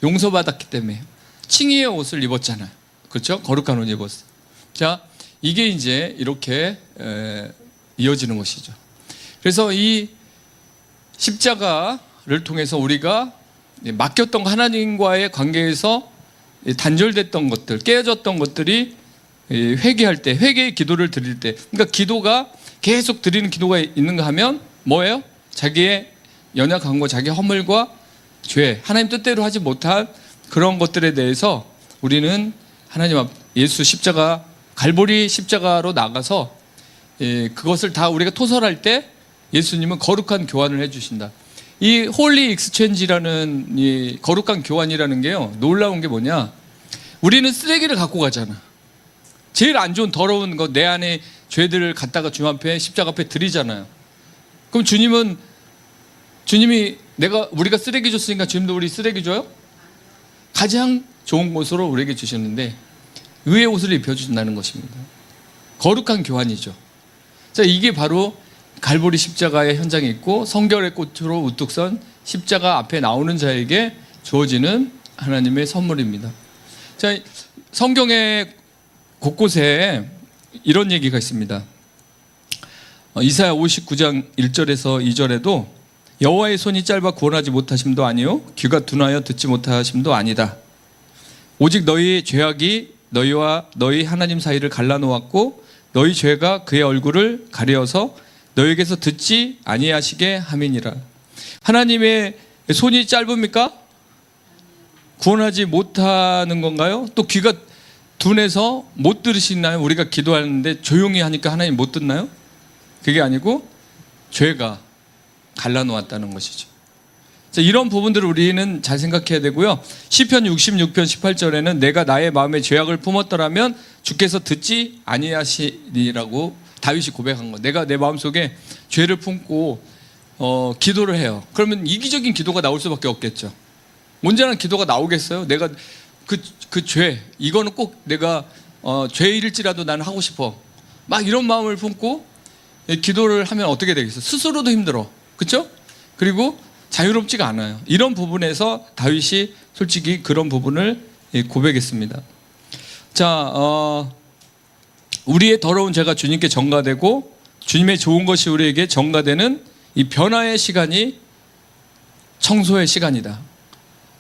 용서받았기 때문에 칭의의 옷을 입었잖아요. 그렇죠? 거룩한 옷 입었어요. 자, 이게 이제 이렇게 이어지는 것이죠. 그래서 이 십자가를 통해서 우리가 맡겼던 하나님과의 관계에서 단절됐던 것들, 깨어졌던 것들이 회개할 때, 회개의 기도를 드릴 때, 그러니까 기도가 계속 드리는 기도가 있는가 하면 뭐예요? 자기의 연약한 거, 자기 허물과 죄, 하나님 뜻대로 하지 못한 그런 것들에 대해서 우리는 하나님 앞 예수 십자가, 갈보리 십자가로 나가서 그것을 다 우리가 토설할 때 예수님은 거룩한 교환을 해주신다. 이 홀리 익스체인지라는 이 거룩한 교환이라는 게요, 놀라운 게 뭐냐? 우리는 쓰레기를 갖고 가잖아. 제일 안 좋은 더러운 거, 내 안에 죄들을 갖다가 주님 앞에, 십자가 앞에 드리잖아요. 그럼 주님이 우리가 쓰레기 줬으니까 주님도 우리 쓰레기 줘요? 가장 좋은 곳으로 우리에게 주시는데 의의 옷을 입혀주신다는 것입니다. 거룩한 교환이죠. 자, 이게 바로 갈보리 십자가의 현장에 있고 성결의 꽃으로 우뚝 선 십자가 앞에 나오는 자에게 주어지는 하나님의 선물입니다. 자, 성경의 곳곳에 이런 얘기가 있습니다. 이사야 59장 1절에서 2절에도 여호와의 손이 짧아 구원하지 못하심도 아니요 귀가 둔하여 듣지 못하심도 아니다. 오직 너희 죄악이 너희와 너희 하나님 사이를 갈라놓았고 너희 죄가 그의 얼굴을 가려서 너희에게서 듣지 아니하시게 함이니라. 하나님의 손이 짧습니까? 구원하지 못하는 건가요? 또 귀가 둔해서 못 들으시나요? 우리가 기도하는데 조용히 하니까 하나님 못 듣나요? 그게 아니고 죄가 갈라놓았다는 것이죠. 자, 이런 부분들을 우리는 잘 생각해야 되고요. 시편 66편 18절에는 내가 나의 마음에 죄악을 품었더라면 주께서 듣지 아니하시리라고 다윗이 고백한 거. 내가 내 마음속에 죄를 품고 기도를 해요. 그러면 이기적인 기도가 나올 수밖에 없겠죠. 온전한 기도가 나오겠어요? 내가 그 죄, 이거는 꼭 내가 죄일지라도 나는 하고 싶어. 막 이런 마음을 품고 기도를 하면 어떻게 되겠어요? 스스로도 힘들어. 그렇죠? 그리고 자유롭지가 않아요. 이런 부분에서 다윗이 솔직히 그런 부분을 고백했습니다. 자, 우리의 더러운 죄가 주님께 전가되고 주님의 좋은 것이 우리에게 전가되는 이 변화의 시간이 청소의 시간이다.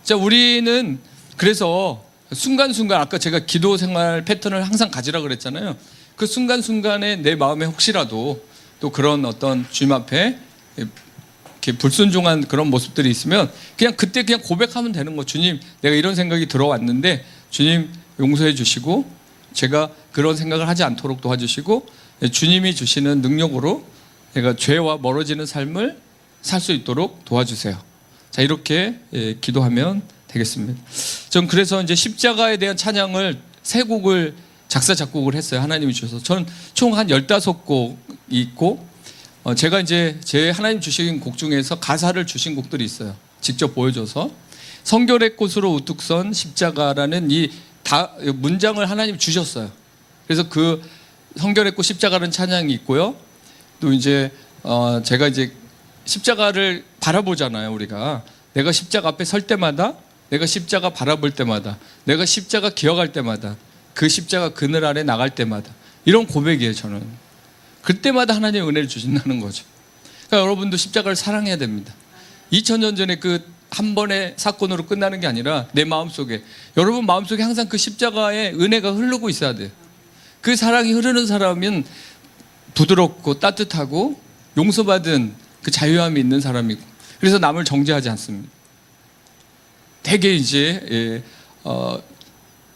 자, 우리는 그래서 순간순간, 아까 제가 기도 생활 패턴을 항상 가지라 그랬잖아요. 그 순간순간에 내 마음에 혹시라도 또 그런 어떤 주님 앞에 이렇게 불순종한 그런 모습들이 있으면 그냥 그때 그냥 고백하면 되는 거. 주님, 내가 이런 생각이 들어왔는데 주님 용서해 주시고 제가 그런 생각을 하지 않도록 도와주시고 주님이 주시는 능력으로 내가 죄와 멀어지는 삶을 살 수 있도록 도와주세요. 자, 이렇게 기도하면 되겠습니다. 전 그래서 이제 십자가에 대한 찬양을 세 곡을 작사 작곡을 했어요. 하나님이 주셔서. 저는 총 한 15곡 있고 제가 이제 제 하나님 주신 곡 중에서 가사를 주신 곡들이 있어요. 직접 보여줘서 성결의 꽃으로 우뚝 선 십자가라는 이 문장을 하나님 주셨어요. 그래서 그 성결의 꽃 십자가라는 찬양이 있고요. 또 이제 제가 이제 십자가를 바라보잖아요. 우리가 내가 십자가 앞에 설 때마다, 내가 십자가 바라볼 때마다, 내가 십자가 기억할 때마다, 그 십자가 그늘 아래 나갈 때마다 이런 고백이에요. 저는 그때마다 하나님의 은혜를 주신다는 거죠. 그러니까 여러분도 십자가를 사랑해야 됩니다. 2000년 전에 그 한 번의 사건으로 끝나는 게 아니라 내 마음속에, 여러분 마음속에 항상 그 십자가의 은혜가 흐르고 있어야 돼요. 그 사랑이 흐르는 사람은 부드럽고 따뜻하고 용서받은 그 자유함이 있는 사람이고, 그래서 남을 정죄하지 않습니다. 되게 이제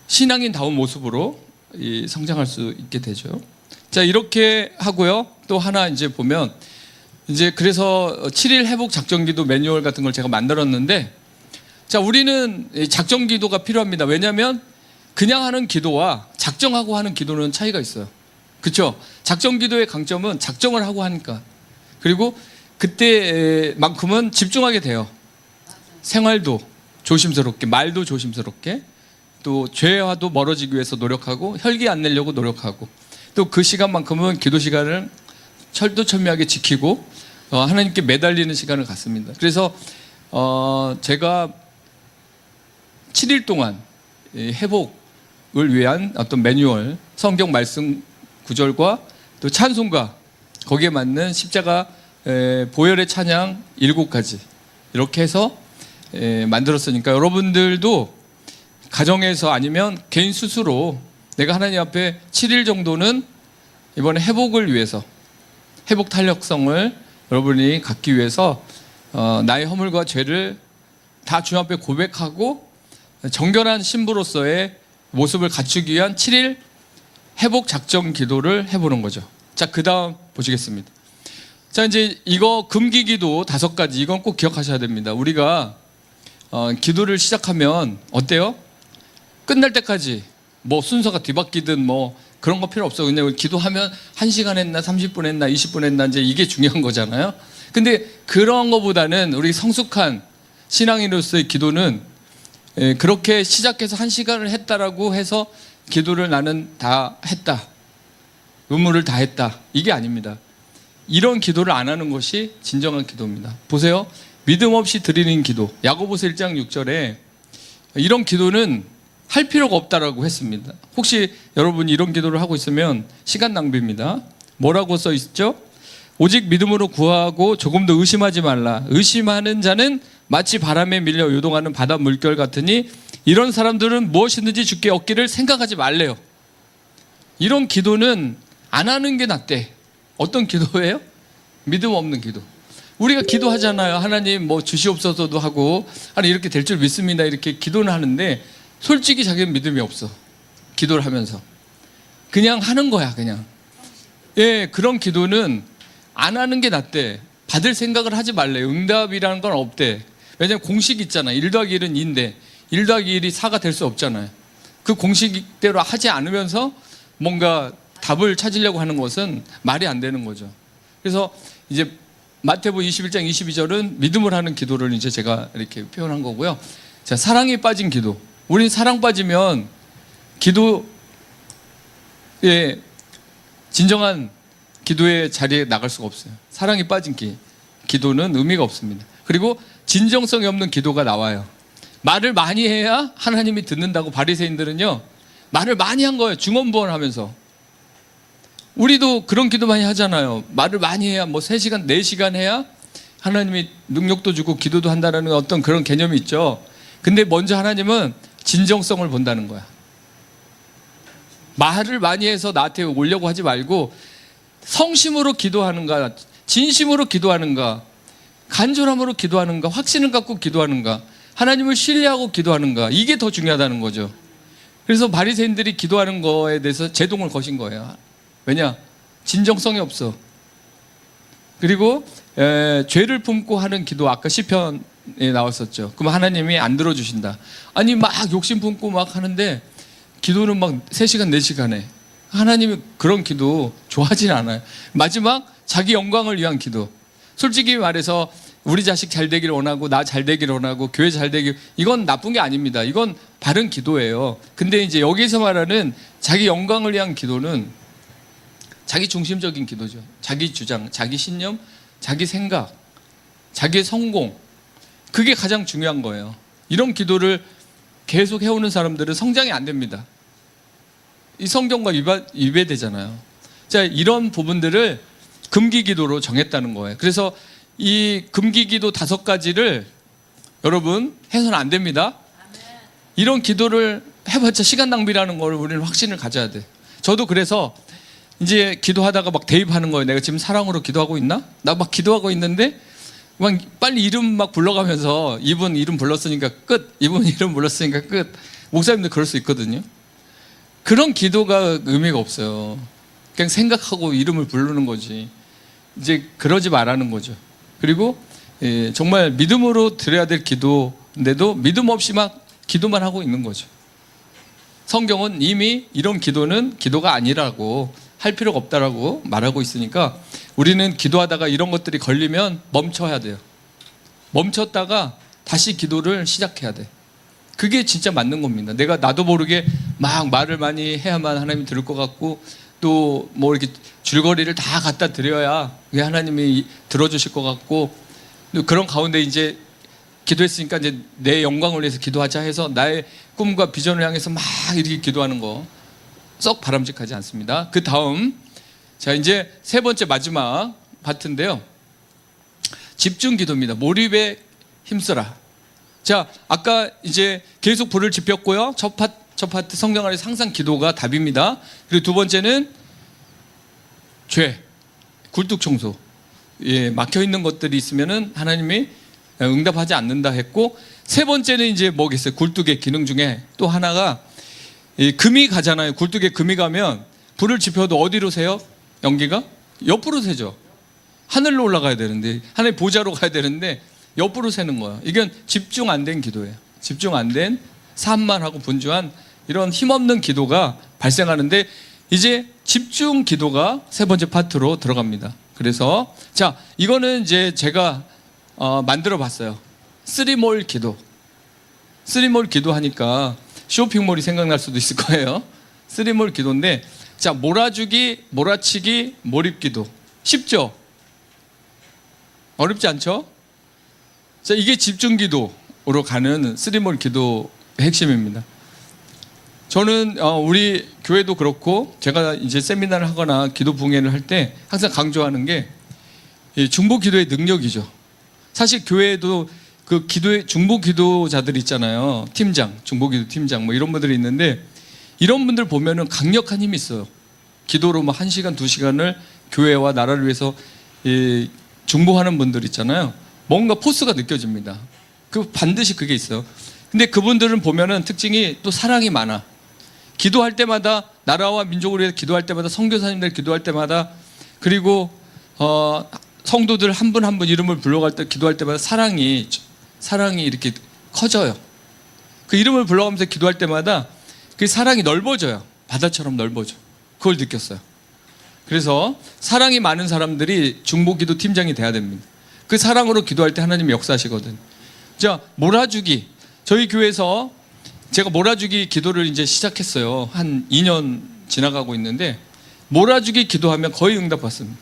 신앙인다운 모습으로 성장할 수 있게 되죠. 자, 이렇게 하고요. 또 하나 이제 보면 이제 그래서 7일 회복 작전기도 매뉴얼 같은 걸 제가 만들었는데, 자, 우리는 작전 기도가 필요합니다. 왜냐하면 그냥 하는 기도와 작정하고 하는 기도는 차이가 있어요. 그렇죠? 작전 기도의 강점은 작정을 하고 하니까, 그리고 그때만큼은 집중하게 돼요. 생활도 조심스럽게, 말도 조심스럽게, 또 죄와도 멀어지기 위해서 노력하고, 혈기 안 내려고 노력하고, 또 그 시간만큼은 기도 시간을 철두철미하게 지키고 하나님께 매달리는 시간을 갖습니다. 그래서 제가 7일 동안 회복을 위한 어떤 매뉴얼, 성경 말씀 구절과 또 찬송가, 거기에 맞는 십자가 보혈의 찬양 7가지 이렇게 해서 만들었으니까 여러분들도 가정에서 아니면 개인 스스로 내가 하나님 앞에 7일 정도는 이번에 회복을 위해서, 회복 탄력성을 여러분이 갖기 위해서 나의 허물과 죄를 다 주님 앞에 고백하고 정결한 신부로서의 모습을 갖추기 위한 7일 회복 작전 기도를 해보는 거죠. 자, 그 다음 보시겠습니다. 자, 이제 이거 금기기도 5가지, 이건 꼭 기억하셔야 됩니다. 우리가 기도를 시작하면 어때요? 끝날 때까지 뭐 순서가 뒤바뀌든 뭐 그런 거 필요 없어. 그냥 기도하면 1시간 했나 30분 했나 20분 했나 이제 이게 중요한 거잖아요. 근데 그런 거보다는 우리 성숙한 신앙인으로서의 기도는 그렇게 시작해서 1시간을 했다라고 해서 기도를 나는 다 했다, 의무를 다 했다, 이게 아닙니다. 이런 기도를 안 하는 것이 진정한 기도입니다. 보세요. 믿음 없이 드리는 기도, 야고보서 1장 6절에 이런 기도는 할 필요가 없다라고 했습니다. 혹시 여러분이 이런 기도를 하고 있으면 시간 낭비입니다. 뭐라고 써 있죠? 오직 믿음으로 구하고 조금도 의심하지 말라. 의심하는 자는 마치 바람에 밀려 요동하는 바다 물결 같으니 이런 사람들은 무엇이든지 주께 얻기를 생각하지 말래요. 이런 기도는 안 하는 게 낫대. 어떤 기도예요? 믿음 없는 기도. 우리가 기도하잖아요. 하나님 뭐 주시옵소서도 하고, 하나님 이렇게 될 줄 믿습니다, 이렇게 기도는 하는데 솔직히 자기는 믿음이 없어. 기도를 하면서 그냥 하는 거야, 그냥. 예, 그런 기도는 안 하는 게 낫대. 받을 생각을 하지 말래. 응답이라는 건 없대. 왜냐면 공식이 있잖아. 1 더하기 1은 2인데 1 더하기 1이 4가 될 수 없잖아요. 그 공식대로 하지 않으면서 뭔가 답을 찾으려고 하는 것은 말이 안 되는 거죠. 그래서 이제 마태복음 21장 22절은 믿음을 하는 기도를 이제 제가 이렇게 표현한 거고요. 자, 사랑에 빠진 기도. 우린 사랑 빠지면 기도의 진정한 기도의 자리에 나갈 수가 없어요. 사랑이 빠진 기도는 의미가 없습니다. 그리고 진정성이 없는 기도가 나와요. 말을 많이 해야 하나님이 듣는다고 바리새인들은요, 말을 많이 한 거예요. 중언부언하면서. 우리도 그런 기도 많이 하잖아요. 말을 많이 해야 뭐 3시간, 4시간 해야 하나님이 능력도 주고 기도도 한다는 어떤 그런 개념이 있죠. 근데 먼저 하나님은 진정성을 본다는 거야. 말을 많이 해서 나한테 오려고 하지 말고 성심으로 기도하는가, 진심으로 기도하는가, 간절함으로 기도하는가, 확신을 갖고 기도하는가, 하나님을 신뢰하고 기도하는가, 이게 더 중요하다는 거죠. 그래서 바리새인들이 기도하는 거에 대해서 제동을 거신 거예요. 왜냐? 진정성이 없어. 그리고 죄를 품고 하는 기도, 아까 시편에 나왔었죠. 그럼 하나님이 안 들어주신다. 아니 막 욕심 품고 막 하는데 기도는 막 3시간 4시간 해. 하나님이 그런 기도 좋아하진 않아요. 마지막 자기 영광을 위한 기도. 솔직히 말해서 우리 자식 잘 되기를 원하고 나 잘 되기를 원하고 교회 잘 되기를, 이건 나쁜 게 아닙니다. 이건 바른 기도예요. 근데 이제 여기서 말하는 자기 영광을 위한 기도는 자기 중심적인 기도죠. 자기 주장, 자기 신념, 자기 생각, 자기의 성공, 그게 가장 중요한 거예요. 이런 기도를 계속 해오는 사람들은 성장이 안 됩니다. 이 성경과 위배되잖아요. 자, 이런 부분들을 금기기도로 정했다는 거예요. 그래서 이 금기기도 5가지를 여러분 해서는 안 됩니다. 이런 기도를 해봤자 시간 낭비라는 걸 우리는 확신을 가져야 돼. 저도 그래서 이제 기도하다가 막 대입하는 거예요. 내가 지금 사랑으로 기도하고 있나? 나 막 기도하고 있는데 막 빨리 이름 막 불러가면서 이분 이름 불렀으니까 끝, 이분 이름 불렀으니까 끝. 목사님들 그럴 수 있거든요. 그런 기도가 의미가 없어요. 그냥 생각하고 이름을 부르는 거지. 이제 그러지 말라는 거죠. 그리고 정말 믿음으로 드려야 될 기도인데도 믿음 없이 막 기도만 하고 있는 거죠. 성경은 이미 이런 기도는 기도가 아니라고 할 필요가 없다라고 말하고 있으니까 우리는 기도하다가 이런 것들이 걸리면 멈춰야 돼요. 멈췄다가 다시 기도를 시작해야 돼. 그게 진짜 맞는 겁니다. 내가 나도 모르게 막 말을 많이 해야만 하나님이 들을 것 같고 또 뭐 이렇게 줄거리를 다 갖다 드려야 하나님이 들어주실 것 같고 그런 가운데 이제 기도했으니까 이제 내 영광을 위해서 기도하자 해서 나의 꿈과 비전을 향해서 막 이렇게 기도하는 거 썩 바람직하지 않습니다. 그 다음 자 이제 세 번째 마지막 파트인데요. 집중 기도입니다. 몰입에 힘써라. 자 아까 이제 계속 불을 지폈고요. 첫 파트 성경 안에서 항상 기도가 답입니다. 그리고 두 번째는 죄, 굴뚝 청소. 막혀 있는 것들이 있으면은 하나님이 응답하지 않는다 했고 세 번째는 이제 뭐겠어요? 굴뚝의 기능 중에 또 하나가 금이 가잖아요. 굴뚝에 금이 가면 불을 지펴도 어디로 새요? 연기가 옆으로 새죠. 하늘로 올라가야 되는데 하늘 보좌로 가야 되는데 옆으로 새는 거예요. 이건 집중 안 된 기도예요. 집중 안 된 산만하고 분주한 이런 힘없는 기도가 발생하는데 이제 집중 기도가 세 번째 파트로 들어갑니다. 그래서 자 이거는 이제 제가 만들어 봤어요. 3몰 기도. 3몰 기도하니까 쇼핑몰이 생각날 수도 있을 거예요. 3몰 기도인데 자 몰아주기, 몰아치기, 몰입 기도. 쉽죠? 어렵지 않죠? 자 이게 집중 기도로 가는 3몰 기도의 핵심입니다. 저는 우리 교회도 그렇고 제가 이제 세미나를 하거나 기도 봉회를 할 때 항상 강조하는 게 중보 기도의 능력이죠. 사실 교회에도 그 기도의 중보 기도자들 있잖아요. 팀장, 중보 기도 팀장 뭐 이런 분들이 있는데 이런 분들 보면은 강력한 힘이 있어요. 기도로 뭐 1시간, 2시간을 교회와 나라를 위해서 중보하는 분들 있잖아요. 뭔가 포스가 느껴집니다. 반드시 그게 있어요. 근데 그분들은 보면은 특징이 또 사랑이 많아. 기도할 때마다 나라와 민족을 위해서 기도할 때마다 선교사님들 기도할 때마다 그리고 성도들 한 분 한 분 이름을 불러갈 때 기도할 때마다 사랑이 이렇게 커져요. 그 이름을 불러가면서 기도할 때마다 그 사랑이 넓어져요. 바다처럼 넓어져. 그걸 느꼈어요. 그래서 사랑이 많은 사람들이 중보기도 팀장이 돼야 됩니다. 그 사랑으로 기도할 때 하나님이 역사하시거든. 자, 몰아주기. 저희 교회에서 제가 몰아주기 기도를 이제 시작했어요. 한 2년 지나가고 있는데 몰아주기 기도하면 거의 응답받습니다.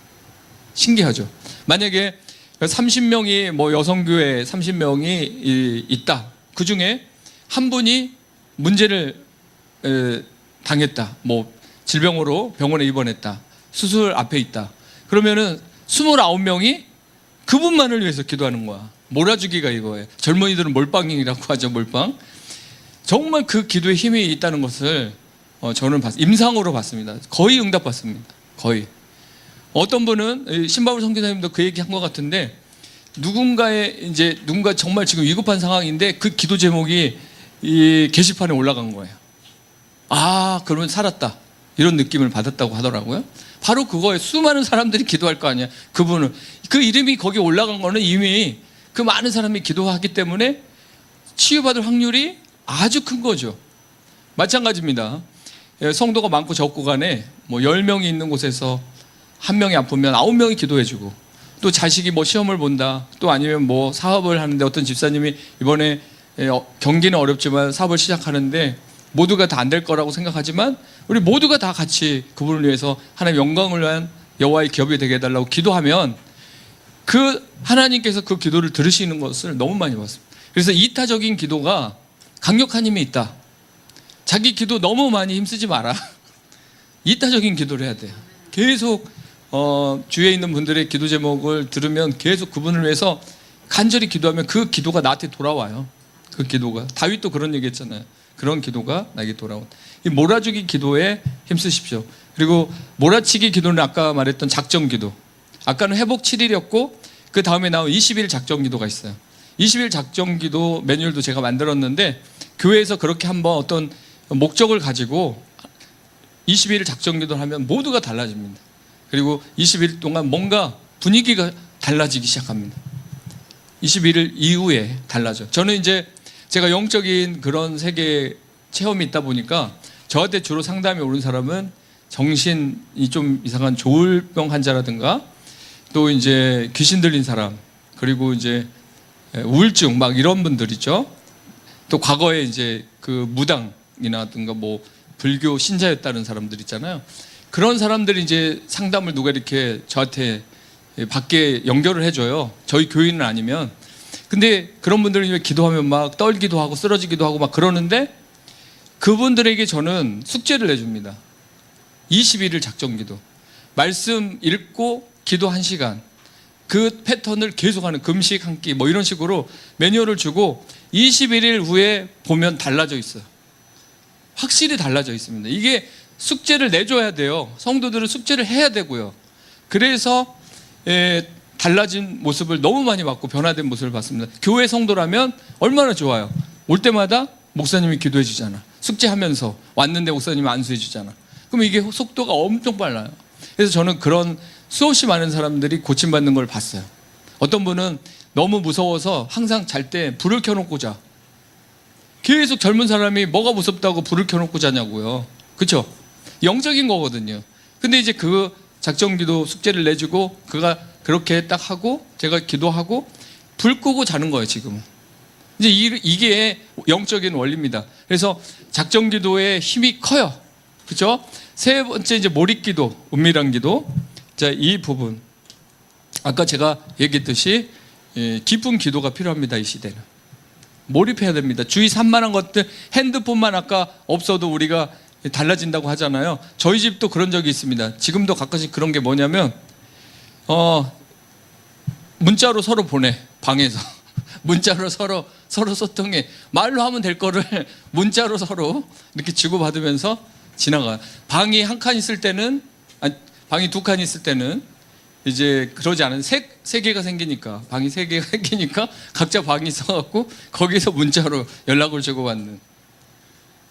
신기하죠. 만약에 30명이 뭐 여성교회 30명이 있다. 그 중에 한 분이 문제를 당했다. 뭐 질병으로 병원에 입원했다. 수술 앞에 있다. 그러면은 29명이 그분만을 위해서 기도하는 거야. 몰아주기가 이거예요. 젊은이들은 몰빵이라고 하죠. 몰빵. 정말 그 기도에 힘이 있다는 것을 저는 임상으로 봤습니다. 거의 응답받습니다. 거의. 어떤 분은 신바울 선교사님도 그 얘기 한 것 같은데 누군가 정말 지금 위급한 상황인데 그 기도 제목이 이 게시판에 올라간 거예요. 아, 그러면 살았다. 이런 느낌을 받았다고 하더라고요. 바로 그거에 수많은 사람들이 기도할 거 아니야. 그분은 그 이름이 거기 올라간 거는 이미 그 많은 사람이 기도하기 때문에 치유받을 확률이 아주 큰 거죠. 마찬가지입니다. 성도가 많고 적고 간에 뭐 10명이 있는 곳에서 한 명이 아프면 9명이 기도해주고 또 자식이 뭐 시험을 본다 또 아니면 뭐 사업을 하는데 어떤 집사님이 이번에 경기는 어렵지만 사업을 시작하는데 모두가 다 안 될 거라고 생각하지만 우리 모두가 다 같이 그분을 위해서 하나님의 영광을 위한 여호와의 기업이 되게 해달라고 기도하면 그 하나님께서 그 기도를 들으시는 것을 너무 많이 봤습니다. 그래서 이타적인 기도가 강력한 힘이 있다. 자기 기도 너무 많이 힘쓰지 마라. 이타적인 기도를 해야 돼요. 계속 주위에 있는 분들의 기도 제목을 들으면 계속 그분을 위해서 간절히 기도하면 그 기도가 나한테 돌아와요. 그 기도가. 다윗도 그런 얘기 했잖아요. 그런 기도가 나에게 돌아온. 이 몰아주기 기도에 힘쓰십시오. 그리고 몰아치기 기도는 아까 말했던 작정 기도. 아까는 회복 7일이었고 그 다음에 나온 20일 작정 기도가 있어요. 20일 작정 기도 매뉴얼도 제가 만들었는데 교회에서 그렇게 한번 어떤 목적을 가지고 20일 작정 기도를 하면 모두가 달라집니다. 그리고 21일 동안 뭔가 분위기가 달라지기 시작합니다. 21일 이후에 달라져. 저는 이제 제가 영적인 그런 세계 체험이 있다 보니까 저한테 주로 상담이 오는 사람은 정신이 좀 이상한 조울병 환자라든가 또 이제 귀신 들린 사람, 그리고 이제 우울증 막 이런 분들 있죠. 또 과거에 이제 그 무당이라든가 뭐 불교 신자였다는 사람들 있잖아요. 그런 사람들이 이제 상담을 누가 이렇게 저한테 밖에 연결을 해줘요. 저희 교인은 아니면. 근데 그런 분들은 기도하면 막 떨기도 하고 쓰러지기도 하고 막 그러는데 그분들에게 저는 숙제를 내줍니다. 21일 작정 기도. 말씀 읽고 기도 1시간. 그 패턴을 계속하는 금식 한 끼 뭐 이런 식으로 매뉴얼을 주고 21일 후에 보면 달라져 있어요. 확실히 달라져 있습니다. 이게 숙제를 내줘야 돼요. 성도들은 숙제를 해야 되고요. 그래서 달라진 모습을 너무 많이 봤고 변화된 모습을 봤습니다. 교회 성도라면 얼마나 좋아요. 올 때마다 목사님이 기도해 주잖아. 숙제하면서 왔는데 목사님이 안수해 주잖아. 그럼 이게 속도가 엄청 빨라요. 그래서 저는 그런 수없이 많은 사람들이 고침받는 걸 봤어요. 어떤 분은 너무 무서워서 항상 잘 때 불을 켜놓고 자. 계속 젊은 사람이 뭐가 무섭다고 불을 켜놓고 자냐고요. 그렇죠? 영적인 거거든요. 근데 이제 그 작정기도 숙제를 내주고 그가 그렇게 딱 하고 제가 기도하고 불 끄고 자는 거예요. 지금은 이제 이게 영적인 원리입니다. 그래서 작정기도의 힘이 커요. 그렇죠? 세 번째 이제 몰입기도, 은밀한 기도. 자, 이 부분 아까 제가 얘기했듯이 깊은 기도가 필요합니다. 이 시대는 몰입해야 됩니다. 주위 산만한 것들, 핸드폰만 아까 없어도 우리가 달라진다고 하잖아요. 저희 집도 그런 적이 있습니다. 지금도 가끔씩 그런 게 뭐냐면 문자로 서로 보내. 방에서 문자로 서로 소통해. 말로 하면 될 거를 문자로 서로 이렇게 주고받으면서 지나가요. 방이 한 칸 있을 때는, 아니, 방이 2칸 있을 때는 이제 그러지 않은 세 개가 생기니까, 방이 3개가 생기니까 각자 방이 있어갖고 거기서 문자로 연락을 주고받는,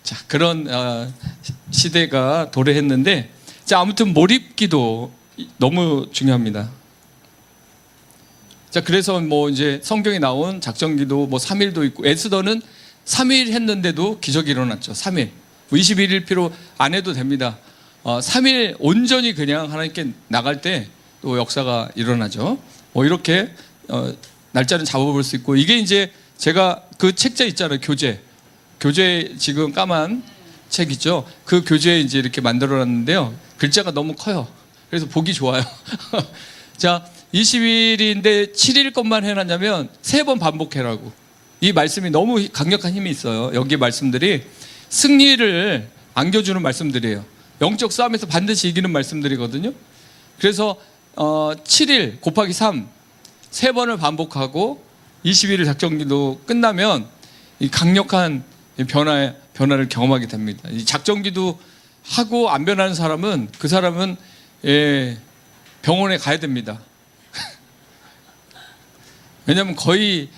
자, 그런 시대가 도래했는데, 자, 아무튼 몰입기도 너무 중요합니다. 자, 그래서 뭐 이제 성경에 나온 작정기도 뭐 3일도 있고, 에스더는 3일 했는데도 기적이 일어났죠. 3일. 21일 필요 안 해도 됩니다. 3일 온전히 그냥 하나님께 나갈 때 또 역사가 일어나죠. 뭐 이렇게 날짜는 잡아볼 수 있고, 이게 이제 제가 그 책자 있잖아요. 교재 지금 까만 책 있죠. 그 교재 이제 이렇게 만들어놨는데요. 글자가 너무 커요. 그래서 보기 좋아요. 자, 20일인데 7일 것만 해놨냐면 3번 반복해라고. 이 말씀이 너무 강력한 힘이 있어요. 여기 말씀들이 승리를 안겨주는 말씀들이에요. 영적 싸움에서 반드시 이기는 말씀들이거든요. 그래서 7일 곱하기 3, 3번을 반복하고 21일 작정기도 끝나면 이 강력한 변화를 경험하게 됩니다. 이 작정기도 하고 안 변하는 사람은, 그 사람은 병원에 가야 됩니다. 왜냐하면 거의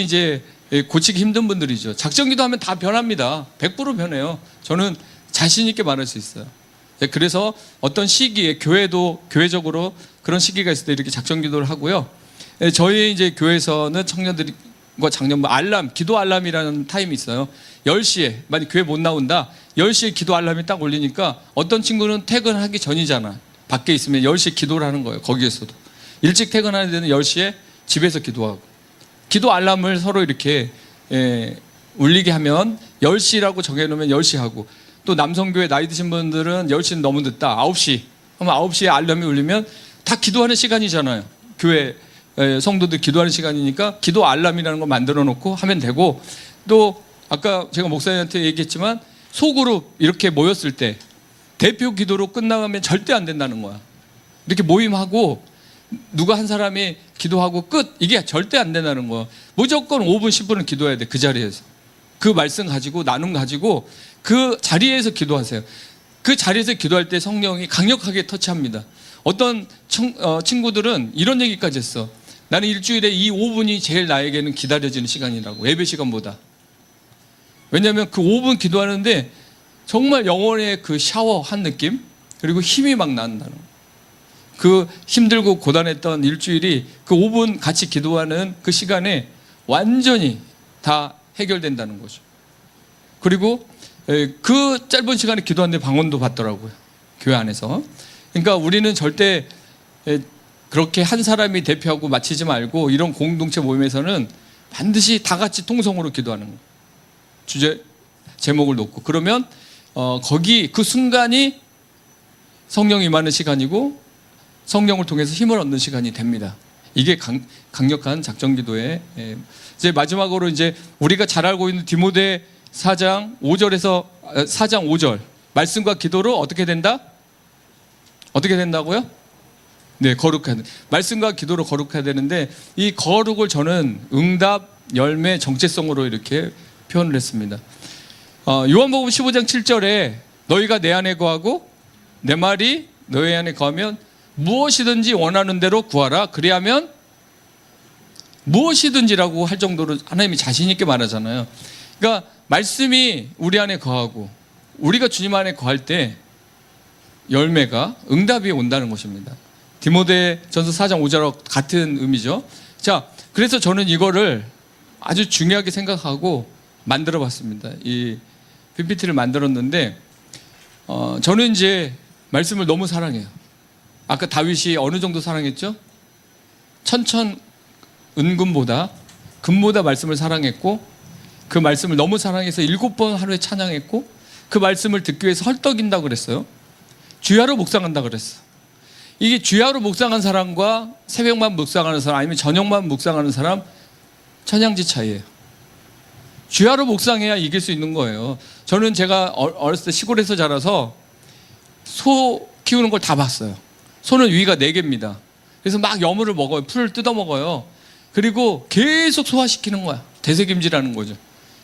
이제 고치기 힘든 분들이죠. 작정기도 하면 다 변합니다. 100% 변해요. 저는 자신 있게 말할 수 있어요. 그래서 어떤 시기에 교회적으로 그런 시기가 있을 때 이렇게 작정기도를 하고요. 저희 이제 교회에서는 청년들과 장년부 기도 알람이라는 타임이 있어요. 10시에 만약 교회 못 나온다, 10시에 기도 알람이 딱 울리니까 어떤 친구는 퇴근하기 전이잖아. 밖에 있으면 10시에 기도를 하는 거예요. 거기에서도 일찍 퇴근하는 데는 10시에 집에서 기도하고, 기도 알람을 서로 이렇게 울리게 하면 10시라고 정해놓으면 10시 하고, 또 남성교회 나이 드신 분들은 10시는 너무 늦다, 9시 그럼 9시에 알람이 울리면 다 기도하는 시간이잖아요. 교회 성도들 기도하는 시간이니까 기도 알람이라는 거 만들어 놓고 하면 되고, 또 아까 제가 목사님한테 얘기했지만 소그룹 이렇게 모였을 때 대표 기도로 끝나가면 절대 안 된다는 거야. 이렇게 모임하고 누가 한 사람이 기도하고 끝, 이게 절대 안 된다는 거야. 무조건 5분 10분은 기도해야 돼. 그 자리에서 그 말씀 가지고 나눔 가지고 그 자리에서 기도하세요. 그 자리에서 기도할 때 성령이 강력하게 터치합니다. 어떤 친구들은 이런 얘기까지 했어. 나는 일주일에 이 5분이 제일 나에게는 기다려지는 시간이라고, 예배 시간보다. 왜냐하면 그 5분 기도하는데 정말 영혼의 그 샤워한 느낌, 그리고 힘이 막 난다는 거예요. 그 힘들고 고단했던 일주일이 그 5분 같이 기도하는 그 시간에 완전히 다 해결된다는 거죠. 그리고 그 짧은 시간에 기도하는데 방언도 받더라고요, 교회 안에서. 그러니까 우리는 절대 그렇게 한 사람이 대표하고 마치지 말고, 이런 공동체 모임에서는 반드시 다 같이 통성으로 기도하는 거예요. 주제 제목을 놓고. 그러면 거기 그 순간이 성령이 임하는 시간이고 성령을 통해서 힘을 얻는 시간이 됩니다. 이게 강력한 작전기도의 이제 마지막으로 이제 우리가 잘 알고 있는 디모데 4장 5절에서 4장 5절 말씀과 기도로 어떻게 된다? 어떻게 된다고요? 네, 거룩해야 돼. 말씀과 기도로 거룩해야 되는데, 이 거룩을 저는 응답, 열매, 정체성으로 이렇게 표현을 했습니다. 요한복음 15장 7절에 너희가 내 안에 거하고 내 말이 너희 안에 거하면 무엇이든지 원하는 대로 구하라. 그리하면 무엇이든지라고 할 정도로 하나님이 자신 있게 말하잖아요. 그러니까 말씀이 우리 안에 거하고 우리가 주님 안에 거할 때 열매가, 응답이 온다는 것입니다. 디모데전서 4장 5절과 같은 의미죠. 자, 그래서 저는 이거를 아주 중요하게 생각하고 만들어 봤습니다. 이 PPT를 만들었는데, 저는 이제 말씀을 너무 사랑해요. 아까 다윗이 어느 정도 사랑했죠? 천천 은금보다, 금보다 말씀을 사랑했고, 그 말씀을 너무 사랑해서 7번 하루에 찬양했고, 그 말씀을 듣기 위해서 헐떡인다고 그랬어요. 주야로 묵상한다고 그랬어. 이게 주야로 묵상한 사람과 새벽만 묵상하는 사람, 아니면 저녁만 묵상하는 사람, 천양지 차이예요. 주야로 묵상해야 이길 수 있는 거예요. 저는 제가 어렸을 때 시골에서 자라서 소 키우는 걸 다 봤어요. 소는 위가 4개입니다. 그래서 막 여물을 먹어요. 풀을 뜯어 먹어요. 그리고 계속 소화시키는 거야. 되새김질하는 거죠.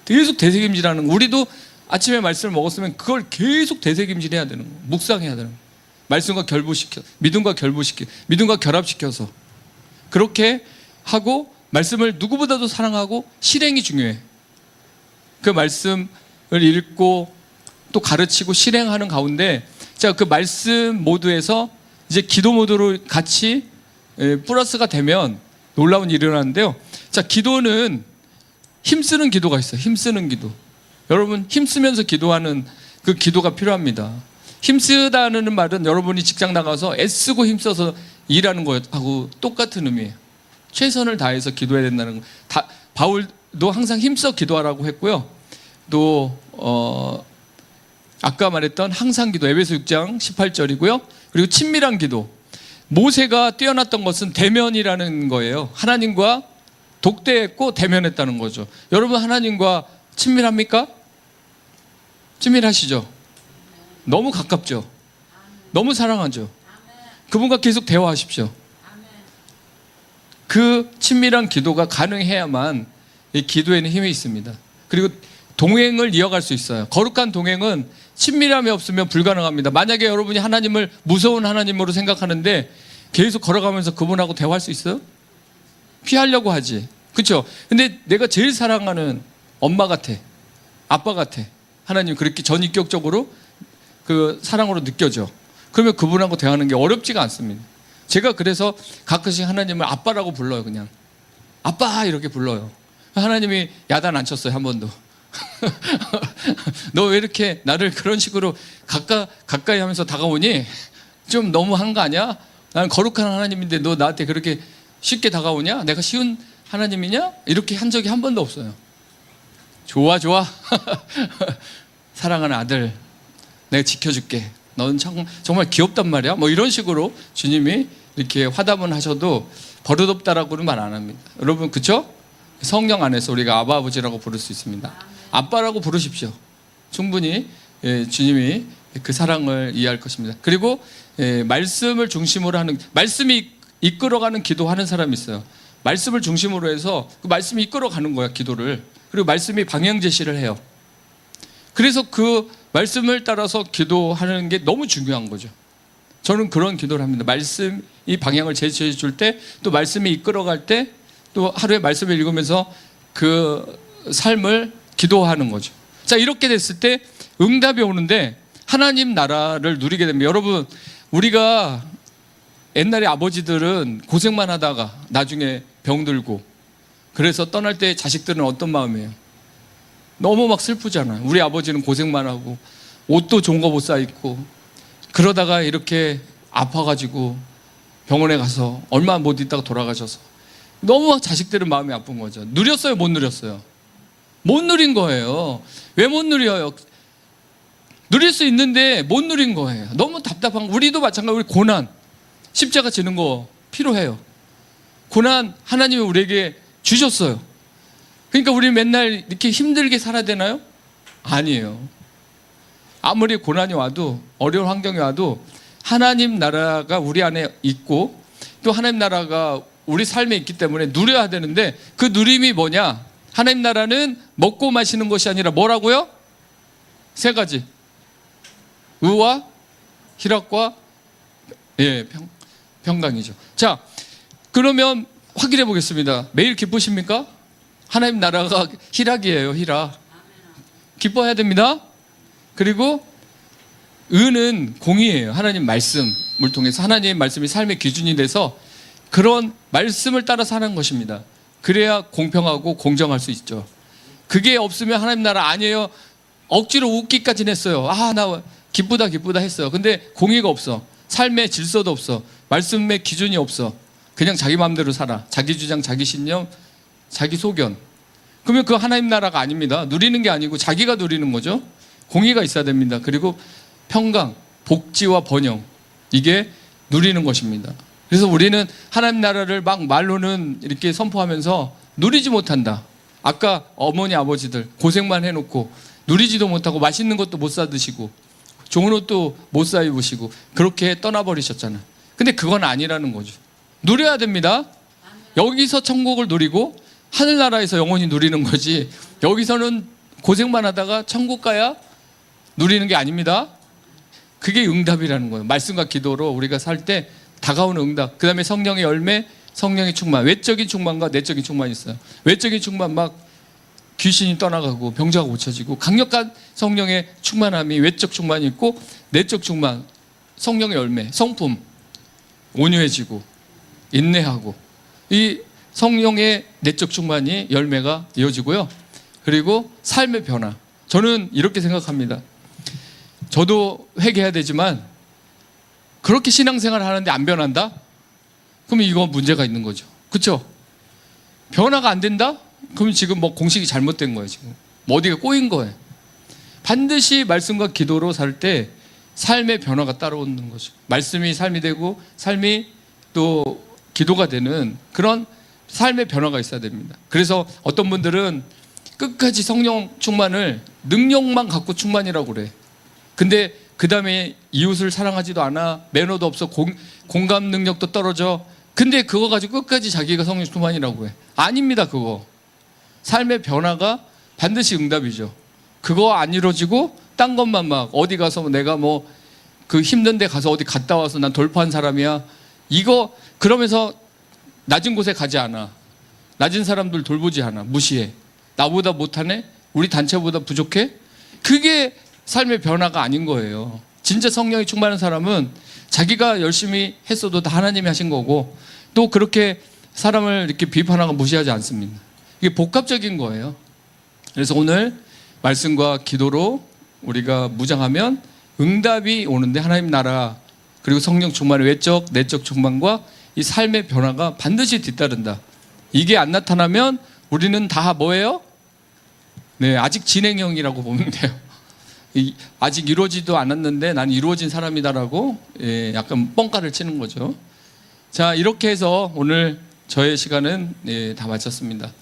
계속 되새김질하는 거. 우리도 아침에 말씀을 먹었으면 그걸 계속 되새김질해야 되는 거예요. 묵상해야 되는 거예요. 말씀과 결부시켜, 믿음과 결부시켜, 믿음과 결합시켜서 그렇게 하고, 말씀을 누구보다도 사랑하고 실행이 중요해. 그 말씀을 읽고 또 가르치고 실행하는 가운데, 자, 그 말씀 모드에서 이제 기도 모드로 같이 플러스가 되면 놀라운 일이 일어나는데요. 자, 기도는 힘쓰는 기도가 있어요. 힘쓰는 기도. 여러분, 힘쓰면서 기도하는 그 기도가 필요합니다. 힘쓰다는 말은 여러분이 직장 나가서 애쓰고 힘써서 일하는 거하고 똑같은 의미예요. 최선을 다해서 기도해야 된다는 거. 바울도 항상 힘써 기도하라고 했고요. 또 아까 말했던 항상 기도, 에베소 6장 18절이고요. 그리고 친밀한 기도. 모세가 뛰어났던 것은 대면이라는 거예요. 하나님과 독대했고 대면했다는 거죠. 여러분, 하나님과 친밀합니까? 친밀하시죠? 너무 가깝죠? 너무 사랑하죠? 그분과 계속 대화하십시오. 그 친밀한 기도가 가능해야만 이 기도에는 힘이 있습니다. 그리고 동행을 이어갈 수 있어요. 거룩한 동행은 친밀함이 없으면 불가능합니다. 만약에 여러분이 하나님을 무서운 하나님으로 생각하는데 계속 걸어가면서 그분하고 대화할 수 있어요? 피하려고 하지. 그렇죠? 근데 내가 제일 사랑하는 엄마 같아, 아빠 같아, 하나님 그렇게 전인격적으로 그 사랑으로 느껴져. 그러면 그분하고 대화하는 게 어렵지가 않습니다. 제가 그래서 가끔씩 하나님을 아빠라고 불러요. 그냥 아빠 이렇게 불러요. 하나님이 야단 안 쳤어요, 한 번도. 너 왜 이렇게 나를 그런 식으로 가까이 하면서 다가오니? 좀 너무 한 거 아니야? 나는 거룩한 하나님인데 너 나한테 그렇게 쉽게 다가오냐? 내가 쉬운 하나님이냐? 이렇게 한 적이 한 번도 없어요. 좋아 사랑하는 아들, 내가 지켜줄게. 넌 정말 귀엽단 말이야. 뭐 이런 식으로 주님이 이렇게 화답은 하셔도 버릇없다라고는 말 안 합니다. 여러분, 그렇죠? 성령 안에서 우리가 아바 아버지라고 부를 수 있습니다. 아빠라고 부르십시오. 충분히 주님이 그 사랑을 이해할 것입니다. 그리고 말씀을 중심으로 하는, 말씀이 이끌어가는 기도하는 사람이 있어요. 말씀을 중심으로 해서 그 말씀이 이끌어가는 거야, 기도를. 그리고 말씀이 방향 제시를 해요. 그래서 그 말씀을 따라서 기도하는 게 너무 중요한 거죠. 저는 그런 기도를 합니다. 말씀이 방향을 제시해 줄 때, 또 말씀이 이끌어갈 때, 또 하루에 말씀을 읽으면서 그 삶을 기도하는 거죠. 자, 이렇게 됐을 때 응답이 오는데 하나님 나라를 누리게 됩니다. 여러분, 우리가 옛날에 아버지들은 고생만 하다가 나중에 병들고 그래서 떠날 때 자식들은 어떤 마음이에요? 너무 막 슬프잖아요. 우리 아버지는 고생만 하고 옷도 좋은 거 못 사 입고 그러다가 이렇게 아파가지고 병원에 가서 얼마 못 있다가 돌아가셔서 너무 막 자식들은 마음이 아픈 거죠. 누렸어요? 못 누렸어요? 못 누린 거예요. 왜 못 누려요? 누릴 수 있는데 못 누린 거예요. 너무 답답한 거. 우리도 마찬가지로 우리 고난, 십자가 지는 거 필요해요. 고난 하나님이 우리에게 주셨어요. 그러니까 우리 맨날 이렇게 힘들게 살아야 되나요? 아니에요. 아무리 고난이 와도 어려운 환경이 와도 하나님 나라가 우리 안에 있고 또 하나님 나라가 우리 삶에 있기 때문에 누려야 되는데 그 누림이 뭐냐? 하나님 나라는 먹고 마시는 것이 아니라 뭐라고요? 세 가지. 의와 희락과 평강이죠. 자, 그러면 확인해 보겠습니다. 매일 기쁘십니까? 하나님 나라가 희락이에요. 희락. 기뻐해야 됩니다. 그리고 의는 공의예요. 하나님 말씀을 통해서 하나님의 말씀이 삶의 기준이 돼서 그런 말씀을 따라 사는 것입니다. 그래야 공평하고 공정할 수 있죠. 그게 없으면 하나님 나라 아니에요. 억지로 웃기까지는 했어요. 나 기쁘다 했어요. 근데 공의가 없어. 삶의 질서도 없어. 말씀의 기준이 없어. 그냥 자기 마음대로 살아. 자기 주장, 자기 신념, 자기 소견. 그러면 그 하나님 나라가 아닙니다. 누리는 게 아니고 자기가 누리는 거죠. 공의가 있어야 됩니다. 그리고 평강, 복지와 번영, 이게 누리는 것입니다. 그래서 우리는 하나님 나라를 막 말로는 이렇게 선포하면서 누리지 못한다. 아까 어머니 아버지들 고생만 해놓고 누리지도 못하고 맛있는 것도 못 사 드시고 좋은 옷도 못 사 입으시고 그렇게 떠나버리셨잖아요. 근데 그건 아니라는 거죠. 누려야 됩니다. 여기서 천국을 누리고 하늘나라에서 영원히 누리는 거지, 여기서는 고생만 하다가 천국 가야 누리는 게 아닙니다. 그게 응답이라는 거예요. 말씀과 기도로 우리가 살 때 다가오는 응답. 그 다음에 성령의 열매, 성령의 충만. 외적인 충만과 내적인 충만이 있어요. 외적인 충만 막 귀신이 떠나가고 병자가 고쳐지고 강력한 성령의 충만함이 외적 충만이 있고, 내적 충만, 성령의 열매, 성품, 온유해지고 인내하고, 이 성령의 내적 충만이 열매가 이어지고요. 그리고 삶의 변화. 저는 이렇게 생각합니다. 저도 회개해야 되지만 그렇게 신앙생활을 하는데 안 변한다? 그러면 이거 문제가 있는 거죠. 그렇죠? 변화가 안 된다? 그럼 지금 뭐 공식이 잘못된 거예요. 지금 뭐 어디가 꼬인 거예요. 반드시 말씀과 기도로 살 때 삶의 변화가 따라오는 거죠. 말씀이 삶이 되고 삶이 또 기도가 되는 그런 삶의 변화가 있어야 됩니다. 그래서 어떤 분들은 끝까지 성령 충만을 능력만 갖고 충만이라고 그래. 근데 그 다음에 이웃을 사랑하지도 않아. 매너도 없어. 공감 능력도 떨어져. 근데 그거 가지고 끝까지 자기가 성령 충만이라고 해. 아닙니다. 그거 삶의 변화가 반드시 응답이죠. 그거 안 이루어지고 딴 것만 막 어디 가서 내가 뭐 그 힘든 데 가서 어디 갔다 와서 난 돌파한 사람이야, 이거 그러면서 낮은 곳에 가지 않아. 낮은 사람들 돌보지 않아. 무시해. 나보다 못하네? 우리 단체보다 부족해? 그게 삶의 변화가 아닌 거예요. 진짜 성령이 충만한 사람은 자기가 열심히 했어도 다 하나님이 하신 거고, 또 그렇게 사람을 이렇게 비판하고 무시하지 않습니다. 이게 복합적인 거예요. 그래서 오늘 말씀과 기도로 우리가 무장하면 응답이 오는데, 하나님 나라 그리고 성령 충만의 외적 내적 충만과 이 삶의 변화가 반드시 뒤따른다. 이게 안 나타나면 우리는 다 뭐예요? 네, 아직 진행형이라고 보면 돼요. 아직 이루어지도 않았는데 난 이루어진 사람이다라고 약간 뻥가를 치는 거죠. 자, 이렇게 해서 오늘 저의 시간은 다 마쳤습니다.